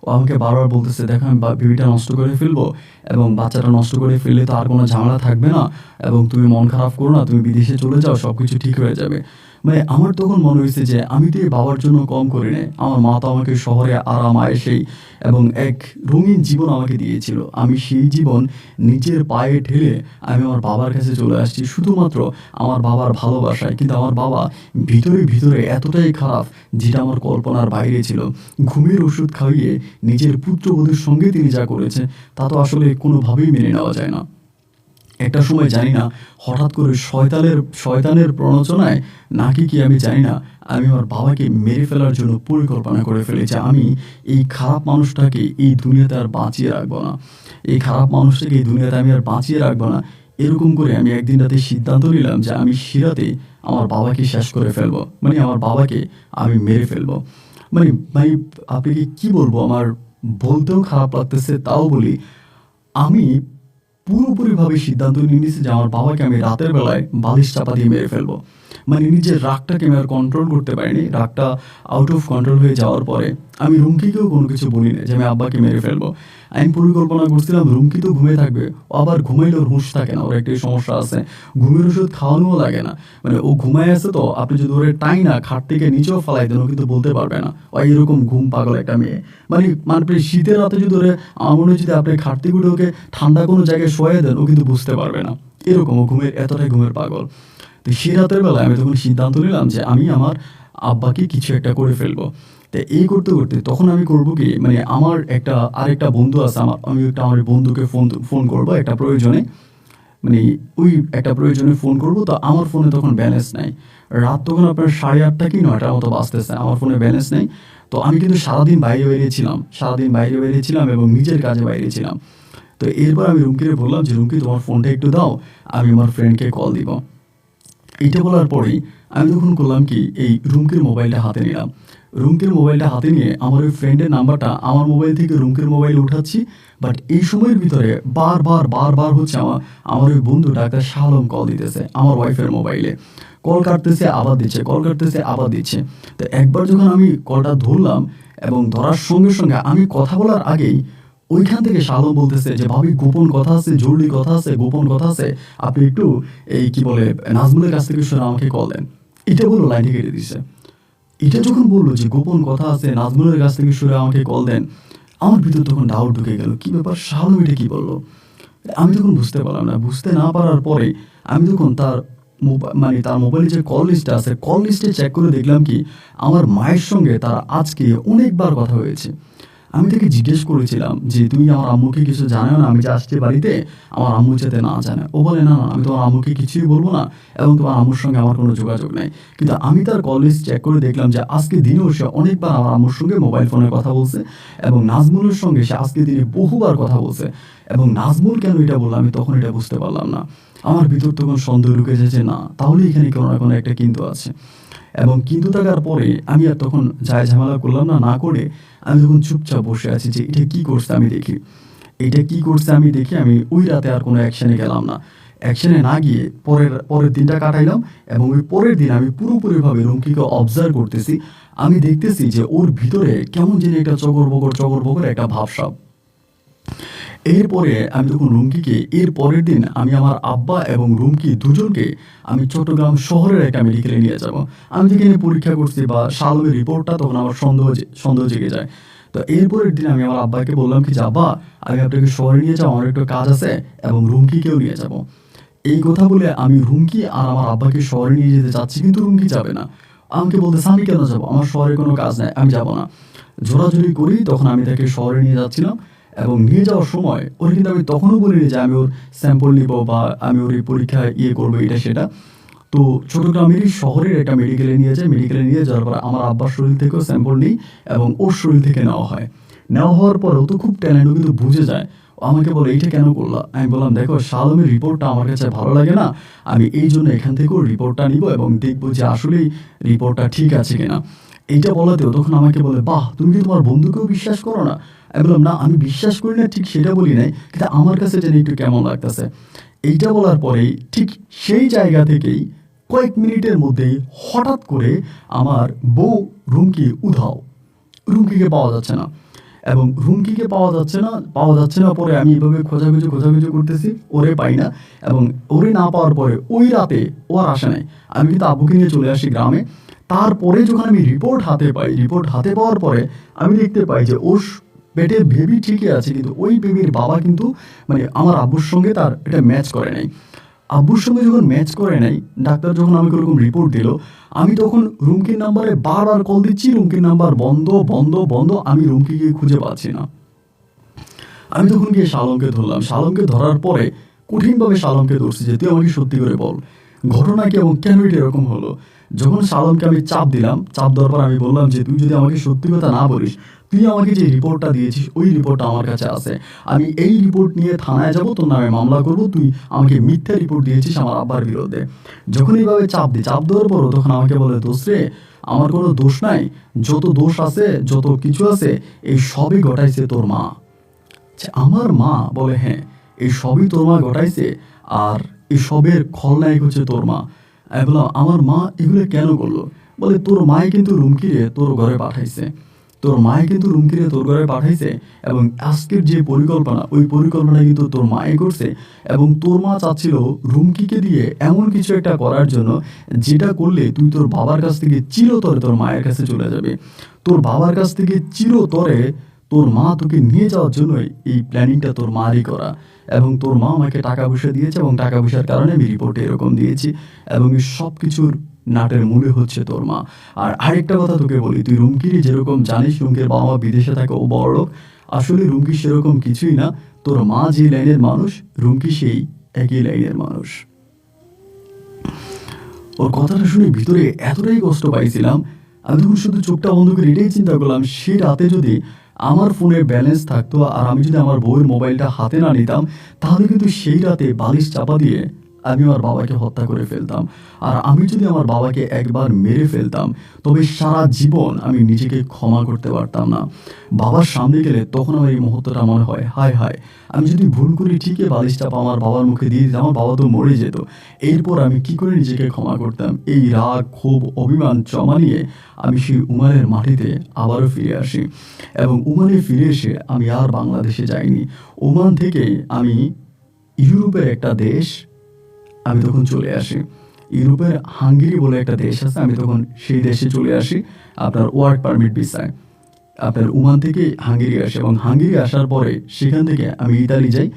ও আমাকে বারবার বলতেছে, দেখো আমি বেবিটা নষ্ট করে ফেলবো এবং বাচ্চাটা নষ্ট করে ফেললে তো আর কোনো ঝামেলা থাকবে না এবং তুমি মন খারাপ করো না, তুমি বিদেশে চলে যাও, সব কিছু ঠিক হয়ে যাবে। মানে আমার তখন মনে হয়েছে যে আমি তো এই বাবার জন্য কম করি নাই। আমার মা তো আমাকে শহরে আরাম আয়েসেই এবং এক রঙিন জীবন আমাকে দিয়েছিল। আমি সেই জীবন নিজের পায়ে ঠেলে আমি আমার বাবার কাছে চলে আসছি শুধুমাত্র আমার বাবার ভালোবাসায়। কিন্তু আমার বাবা ভিতরে ভিতরে এতটাই খারাপ যেটা আমার কল্পনার বাইরে ছিল। ঘুমের ওষুধ খাইয়ে নিজের পুত্রবধূর সঙ্গে তিনি যা করেছে তা তো আসলে কোনোভাবেই মেনে নেওয়া যায় না। একটা সময় জানি না হঠাৎ করে শয়তানের প্ররোচনায় নাকি কি আমি জানি না, আমি আমার বাবাকে মেরে ফেলার জন্য পরিকল্পনা করে ফেলেছি। আমি এই খারাপ মানুষটাকে এই দুনিয়াতে আর বাঁচিয়ে রাখবো না, এই খারাপ মানুষটাকে এই দুনিয়াতে আমি আর বাঁচিয়ে রাখবো না। এরকম করে আমি একদিন রাতে সিদ্ধান্ত নিলাম যে আমি সিরাতে আমার বাবাকে শেষ করে ফেলবো, মানে আমার বাবাকে আমি মেরে ফেলবো। মানে ভাই আপনাকে কি বলবো, আমার বলতেও খারাপ লাগতেছে তাও বলি। আমি পুরোপুরিভাবে সিদ্ধান্ত নিয়ে নিয়েছি যে আমার বাবাকে আমি রাতের বেলায় বালিশ চাপা দিয়ে মেরে ফেলবো। মানে নিজের রাগটাকে আমি আর কন্ট্রোল করতে পারিনি। রাগটা আউট অফ কন্ট্রোল হয়ে যাওয়ার পরে আমি রুমকিকেও কোনো কিছু বলি না যে আমি আব্বাকে মেরে ফেলবো। আমি পরিকল্পনা করছিলাম রুমকি তো ঘুমিয়ে থাকবে, ও আবার ঘুমাইলে ওর হুঁশ থাকে না, ওর একটাই সমস্যা আছে, ঘুমের ওষুধ খাওয়ানোও লাগে না। মানে ও ঘুমায় আছে তো আপনি যদি ওরে টাই না খাট থেকে নিচেও ফেলাই দেন ও কিন্তু বলতে পারবে না। ও এরকম ঘুম পাগল একটা মেয়ে। মানে মানে শীতের রাতে যদি ওরে আমার মনে হয় যদি আপনি খাট থেকে উঠে ওকে ঠান্ডা কোনো জায়গায় শোয়াই দেন ও কিন্তু বুঝতে পারবে না। এরকম ও ঘুমের এতটাই ঘুমের পাগল। তো সে রাতের বেলায় আমি তখন সিদ্ধান্ত নিলাম যে আমি আমার আব্বাকে কিছু একটা করে ফেলবো। তো এই করতে করতে তখন আমি করবো কি, মানে আমার আরেকটা বন্ধু আছে, আমি আমার বন্ধুকে ফোন করবো একটা প্রয়োজনে, মানে ওই একটা প্রয়োজনে ফোন করবো। তো আমার ফোনে তখন ব্যালেন্স নাই, রাত তখন আপনার 8:30 কি 9টার মতো বাজতেছে, আমার ফোনে ব্যালেন্স নেই। তো আমি কিন্তু সারাদিন বাইরে বেরিয়েছিলাম এবং নিজের কাজে বাইরে ছিলাম। তো এরপর আমি রুমকিরে বললাম যে রুমকি তোমার ফোনটা একটু দাও, আমি আমার ফ্রেন্ডকে কল দিব। এইটা বলার পরেই আমি তখন করলাম কি, এই রুমকির মোবাইলটা হাতে নিলাম। রুমকির মোবাইলটা হাতে নিয়ে আমার ওই ফ্রেন্ডের নাম্বারটা আমার মোবাইল থেকে রুমকির মোবাইলে উঠাচ্ছি। বাট এই সময়ের ভিতরে বারবার হচ্ছে আমার ওই বন্ধু ডাক্তার শাহ আলম কল দিতেছে আমার ওয়াইফের মোবাইলে। কল কাটতেছে আবার দিচ্ছে, কল কাটতেছে আবার দিচ্ছে। তো একবার যখন আমি কলটা ধরলাম এবং ধরার সঙ্গে সঙ্গে আমি কথা বলার আগেই ওইখান থেকে শাহ আলম বলতেছে যে ভাবি গোপন কথা আছে, জরুরি কথা আছে, গোপন কথা আছে, আপনি একটু এই কি বলে নাজমুলের কাছ থেকে শুনে আমাকে কল দেন। এটা বললো, লাইনে কেটে দিচ্ছে। এটা যখন বললো যে গোপন কথা আছে, নাজমুলের কাছ থেকে শুনে আমাকে কল দেন, আমার ভিতর তখন ডাউট ঢুকে গেল, কি ব্যাপার শাহ আলম এটা কি বললো। আমি তখন বুঝতে পারলাম না, বুঝতে না পারার পরে আমি তখন তার মোবাইলে যে কল লিস্টটা আছে, কল লিস্টে চেক করে দেখলাম কি আমার মায়ের সঙ্গে তার আজকে অনেকবার কথা হয়েছে। আমি তাকে জিজ্ঞেস করেছিলাম যে তুমি আমার আম্মুকে কিছু জানাও না, আমি যে আসছি বাড়িতে আমার আম্মু যাতে না জানে। ও বলে না আমি তোমার আম্মুকে কিছুই বলবো না এবং তোমার আম্মুর সঙ্গে আমার কোনো যোগাযোগ নেই। কিন্তু আমি তার কল লিস্ট চেক করে দেখলাম যে আজকে দিনেও সে অনেকবার আমার আম্মুর সঙ্গে মোবাইল ফোনে কথা বলছে এবং নাজমুলের সঙ্গে সে আজকে দিনে বহুবার কথা বলছে। এবং নাজমুল কেন এটা বললো আমি তখন এটা বুঝতে পারলাম না। আমার ভিতর তখন সন্দেহ ঢুকে যাচ্ছে, না তাহলে এখানে কোনো না কোনো একটা কিন্তু আছে। এবং কিন্তু থাকার পরে আমি আর তখন ঝামেলা করলাম না করে আমি তখন চুপচাপ বসে আছি যে এটা কি করছে আমি দেখি, আমি ওই রাতে আর কোনো অ্যাকশনে গেলাম না। অ্যাকশনে না গিয়ে পরের দিনটা কাটাইলাম এবং ওই পরের দিন আমি পুরোপুরিভাবে রুমকিকে অবজার্ভ করতেছি। আমি দেখতেছি যে ওর ভিতরে কেমন যেন একটা চগর বগর একটা ভাবসাব। এরপরে আমি তখন রুমকিকে এর পরের দিন আমি আমার আব্বা এবং রুমকি দুজনকে আমি চট্টগ্রাম শহরের একটা মেডিকেলে নিয়ে যাব। আমি যেখানে পরীক্ষা করছি বা শালমের রিপোর্টটা তখন আমার সন্দেহ জেগে যায়। তো এরপরের দিন আমি আমার আব্বাকে বললাম কি যে আব্বা আমি আপনাকে শহরে নিয়ে যাবো, আমার একটু কাজ আছে এবং রুমকিকেও নিয়ে যাব। এই কথা বলে আমি রুমকি আর আমার আব্বাকে শহরে নিয়ে যেতে চাচ্ছি, কিন্তু রুমকি যাবে না। আমাকে বলতেছে আমি কেন যাবো, আমার শহরে কোনো কাজ নাই, আমি যাব না। জোরাজুরি করি, তখন আমি তাকে শহরে নিয়ে যাচ্ছিলাম এবং নিয়ে যাওয়ার সময় ওর কিন্তু আমি তখনও বলিনি যে আমি ওর স্যাম্পল নিব বা আমি ওর এই পরীক্ষা করবো এটা সেটা। তো চট্টগ্রামেরই শহরের একটা মেডিকেলে নিয়ে যায়, মেডিকেলে নিয়ে যাওয়ার পর আমার আব্বার শরীর থেকেও স্যাম্পল নিই এবং ওর শরীর থেকে নেওয়া হয়। নেওয়া হওয়ার পরেও তো খুব ট্যালেন্ট, ও কিন্তু বুঝে যায়। ও আমাকে বলে এইটা কেন করলা, আমি বললাম দেখো শালমের রিপোর্টটা আমার কাছে ভালো লাগে না, আমি এই জন্য এখান থেকেও রিপোর্টটা নিব এবং দেখবো যে আসলেই রিপোর্টটা ঠিক আছে কিনা। এইটা বলাতেও তখন আমাকে বলে বাহ তুমি কি তোমার বন্ধুকেও বিশ্বাস করো না। আমি বললাম না আমি বিশ্বাস করি না ঠিক সেটা বলি নাই, কিন্তু আমার কাছে যেন একটু কেমন লাগতেছে। এইটা বলার পরেই ঠিক সেই জায়গা থেকেই কয়েক মিনিটের মধ্যেই হঠাৎ করে আমার বউ রুমকি উধাও, রুমকিকে পাওয়া যাচ্ছে না। এবং রুমকিকে পাওয়া যাচ্ছে না পরে আমি এভাবে খোঁজাখুঁজি করতেছি, ওরে পাই না। এবং ওরে না পাওয়ার পরে ওই রাতে ও আর আসে নাই। আমি কিন্তু আব্বুকে নিয়ে চলে আসি গ্রামে। তারপরে যখন আমি রিপোর্ট হাতে পাই, রিপোর্ট হাতে পাওয়ার পরে আমি দেখতে পাই যে ওর পেটে বেবি ঠিকই আছে, কিন্তু ওই বেবির বাবা কিন্তু মানে আমার আব্বুর সঙ্গে তার এটা ম্যাচ করে নাই। আব্বুর সঙ্গে যখন ম্যাচ করে নাই, ডাক্তার যখন আমাকে ওরকম রিপোর্ট দিল, আমি তখন রুমকির নাম্বারে বারবার কল দিচ্ছি, রুমকির নাম্বার বন্ধ বন্ধ বন্ধ, আমি রুমকিকে খুঁজে পাচ্ছি না। আমি তখন গিয়ে শালমকে ধরলাম, শালমকে ধরার পরে কঠিনভাবে শালমকে ধরছি যে তুই আমাকে সত্যি করে বল ঘটনা কি এবং কেন এটা এরকম হলো। যখন শালমকে আমি চাপ দিলাম, চাপ দেওয়ার পর আমি বললাম যে তুই যদি আমাকে সত্যি কথা না বলিস, তুই আমাকে যে রিপোর্টটা দিয়েছিস ওই রিপোর্টটা আমার কাছে আছে, আমি এই রিপোর্ট নিয়ে থানায় যাব, তোর নামে মামলা করবো, তুই আমাকে মিথ্যা রিপোর্ট দিয়েছিস আমার আব্বার বিরুদ্ধে। যখন এইভাবে চাপ দেওয়ার পরও তখন আমাকে বলে দোষ রে আমার কোনো দোষ নাই, যত দোষ আছে যত কিছু আছে এই সবই ঘটাইছে তোর মা। যে আমার মা বলে হ্যাঁ এই সবই তোর মা ঘটাইছে, আর এই সবের খলনায়ক হচ্ছে তোর মা। আমি বললাম আমার মা এগুলো কেন করলো, বলে তোর মায়ে কিন্তু রুমকিরে তোর ঘরে পাঠাইছে, তোর মায়ে কিন্তু রুমকিরে তোর ঘরে পাঠাইছে এবং আজকের যে পরিকল্পনা ওই পরিকল্পনা কিন্তু তোর মায়ে করছে। এবং তোর মা চাচ্ছিল রুমকিকে দিয়ে এমন কিছু একটা করার জন্য যেটা করলে তুই তোর বাবার কাছ থেকে চিরতরে তোর মায়ের কাছে চলে যাবে, তোর বাবার কাছ থেকে চিরতরে তোর মা তোকে নিয়ে যাওয়ার জন্যই এই প্ল্যানিংটা তোর মারই করা। এবং তোর মা আমাকে টাকা পয়সা দিয়েছে এবং টাকা পয়সার কারণে আমি রিপোর্টে এরকম দিয়েছি, এবং এই সব কিছুর নাটের মূলে হচ্ছে তোর মা। আর আরেকটা কথা তোকে বলি, তুই রুমকিরই যেরকম জানিস রুমকির বাবা মা বিদেশে থাকে ও বড়লোক, আসলে রুমকি সেরকম কিছুই না। তোর মা যে লাইনের মানুষ রুমকি সেই একই লাইনের মানুষ। ওর কথাটা শুনে ভিতরে এতটাই কষ্ট পাইছিলাম, আমি তখন শুধু চোখটা বন্ধ করে এটাই চিন্তা করলাম সে রাতে যদি আমার ফোনে ব্যালেন্স থাকতো আর আমি যদি আমার বউয়ের মোবাইলটা হাতে না নিতাম, তাহলে কিন্তু সেই রাতে বালিশ চাপা দিয়ে আমি আমার বাবাকে হত্যা করে ফেলতাম। আর আমি যদি আমার বাবাকে একবার মেরে ফেলতাম তবে সারা জীবন আমি নিজেকে ক্ষমা করতে পারতাম না। বাবার সামনে গেলে তখন আমার এই মুহূর্তটা মনে হয় হায় হায়, আমি যদি ভুল করি ঠিকই বালিশ চাপা আমার বাবার মুখে দিয়ে দিতাম, আমার বাবা তো মরে যেত। এরপর আমি কি করে নিজেকে ক্ষমা করতাম। এই রাগ ক্ষোভ অভিমান জমা নিয়ে আমি সেই উমানের মাটিতে আবারও ফিরে আসি। এবং ওমানে ফিরে এসে আমি আর বাংলাদেশে যাইনি। ওমান থেকে আমি ইউরোপের একটা দেশ আমি তখন চলে আসি। ইউরোপের হাঙ্গেরি বলে একটা দেশ আছে, আমি তখন সেই দেশে চলে আসি আপনার ওয়ার্ক পারমিট ভিসায়। আপনার ওমান থেকে হাঙ্গেরি আসি এবং হাঙ্গেরি আসার পরে সেখান থেকে আমি ইতালি যাই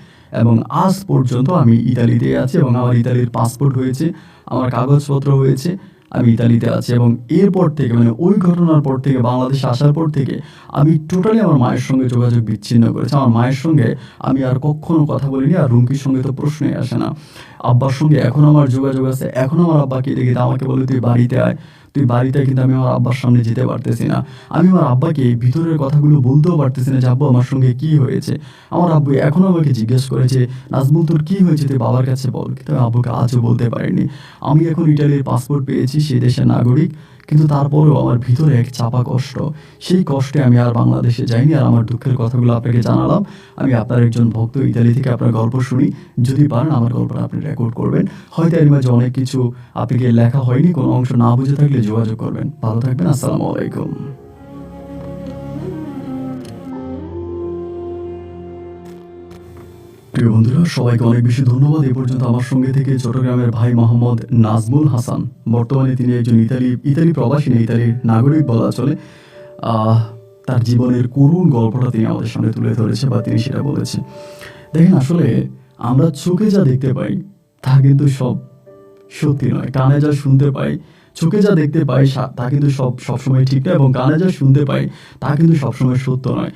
এবং আজ পর্যন্ত আমি ইতালিতে আছি এবং আমার ইতালির পাসপোর্ট হয়েছে, আমার কাগজপত্র হয়েছে, আমি ইতালিতে আছি। এবং এরপর থেকে মানে ওই ঘটনার পর থেকে বাংলাদেশে আসার পর থেকে আমি টোটালি আমার মায়ের সঙ্গে যোগাযোগ বিচ্ছিন্ন করেছি। আমার মায়ের সঙ্গে আমি আর কখনো কথা বলিনি, আর রুমকির সঙ্গে তো প্রশ্নই আসে না। আব্বার সঙ্গে এখন আমার যোগাযোগ আছে, এখন আমার আব্বাকে দেখে আমাকে বলে তুই বাড়িতে আয়, তুই বাড়িতে, কিন্তু আমি আমার আব্বার সামনে যেতে পারতেছি না। আমি আমার আব্বাকে এই ভিতরের কথাগুলো বলতেও পারতেছি না যে আব্বু আমার সঙ্গে কি হয়েছে। আমার আব্বু এখনও আমাকে জিজ্ঞেস করেছে নাজমুল তোর কি হয়েছে তুই বাবার কাছে বল, কিন্তু আমি আব্বুকে আজও বলতে পারিনি। আমি এখন ইটালির পাসপোর্ট পেয়েছি, সেই দেশের নাগরিক, কিন্তু তারপরেও আমার ভিতরে এক চাপা কষ্ট। সেই কষ্টে আমি আর বাংলাদেশে যাইনি, আর আমার দুঃখের কথাগুলো আপনাকে জানালাম। আমি আপনার একজন ভক্ত, ইতালি থেকে আপনার গল্প শুনি, যদি পারেন আমার গল্পটা আপনি রেকর্ড করবেন। হয়তো এর মাঝে অনেক কিছু আপনাকে লেখা হয়নি, কোনো অংশ না বুঝে থাকলে যোগাযোগ করবেন। ভালো থাকবেন, আসসালামু আলাইকুম। প্রিয় বন্ধুরা, সবাইকে অনেক বেশি ধন্যবাদ এ পর্যন্ত আমার সঙ্গে থেকে চট্টগ্রামের ভাই মোহাম্মদ নাজমুল হাসান। বর্তমানে তিনি একজন ইতালি প্রবাসী, ইতালির নাগরিক বলা চলে। তার জীবনের করুণ গল্পটা তিনি আমাদের সামনে তুলে ধরেছে বা তিনি সেটা বলেছে। দেখেন আসলে আমরা চোখে যা দেখতে পাই তা কিন্তু সব সত্যি নয়, কানে যা শুনতে পাই চোখে যা দেখতে পাই তা কিন্তু সবসময় ঠিক না, এবং কানে যা শুনতে পাই তা কিন্তু সবসময় সত্য নয়।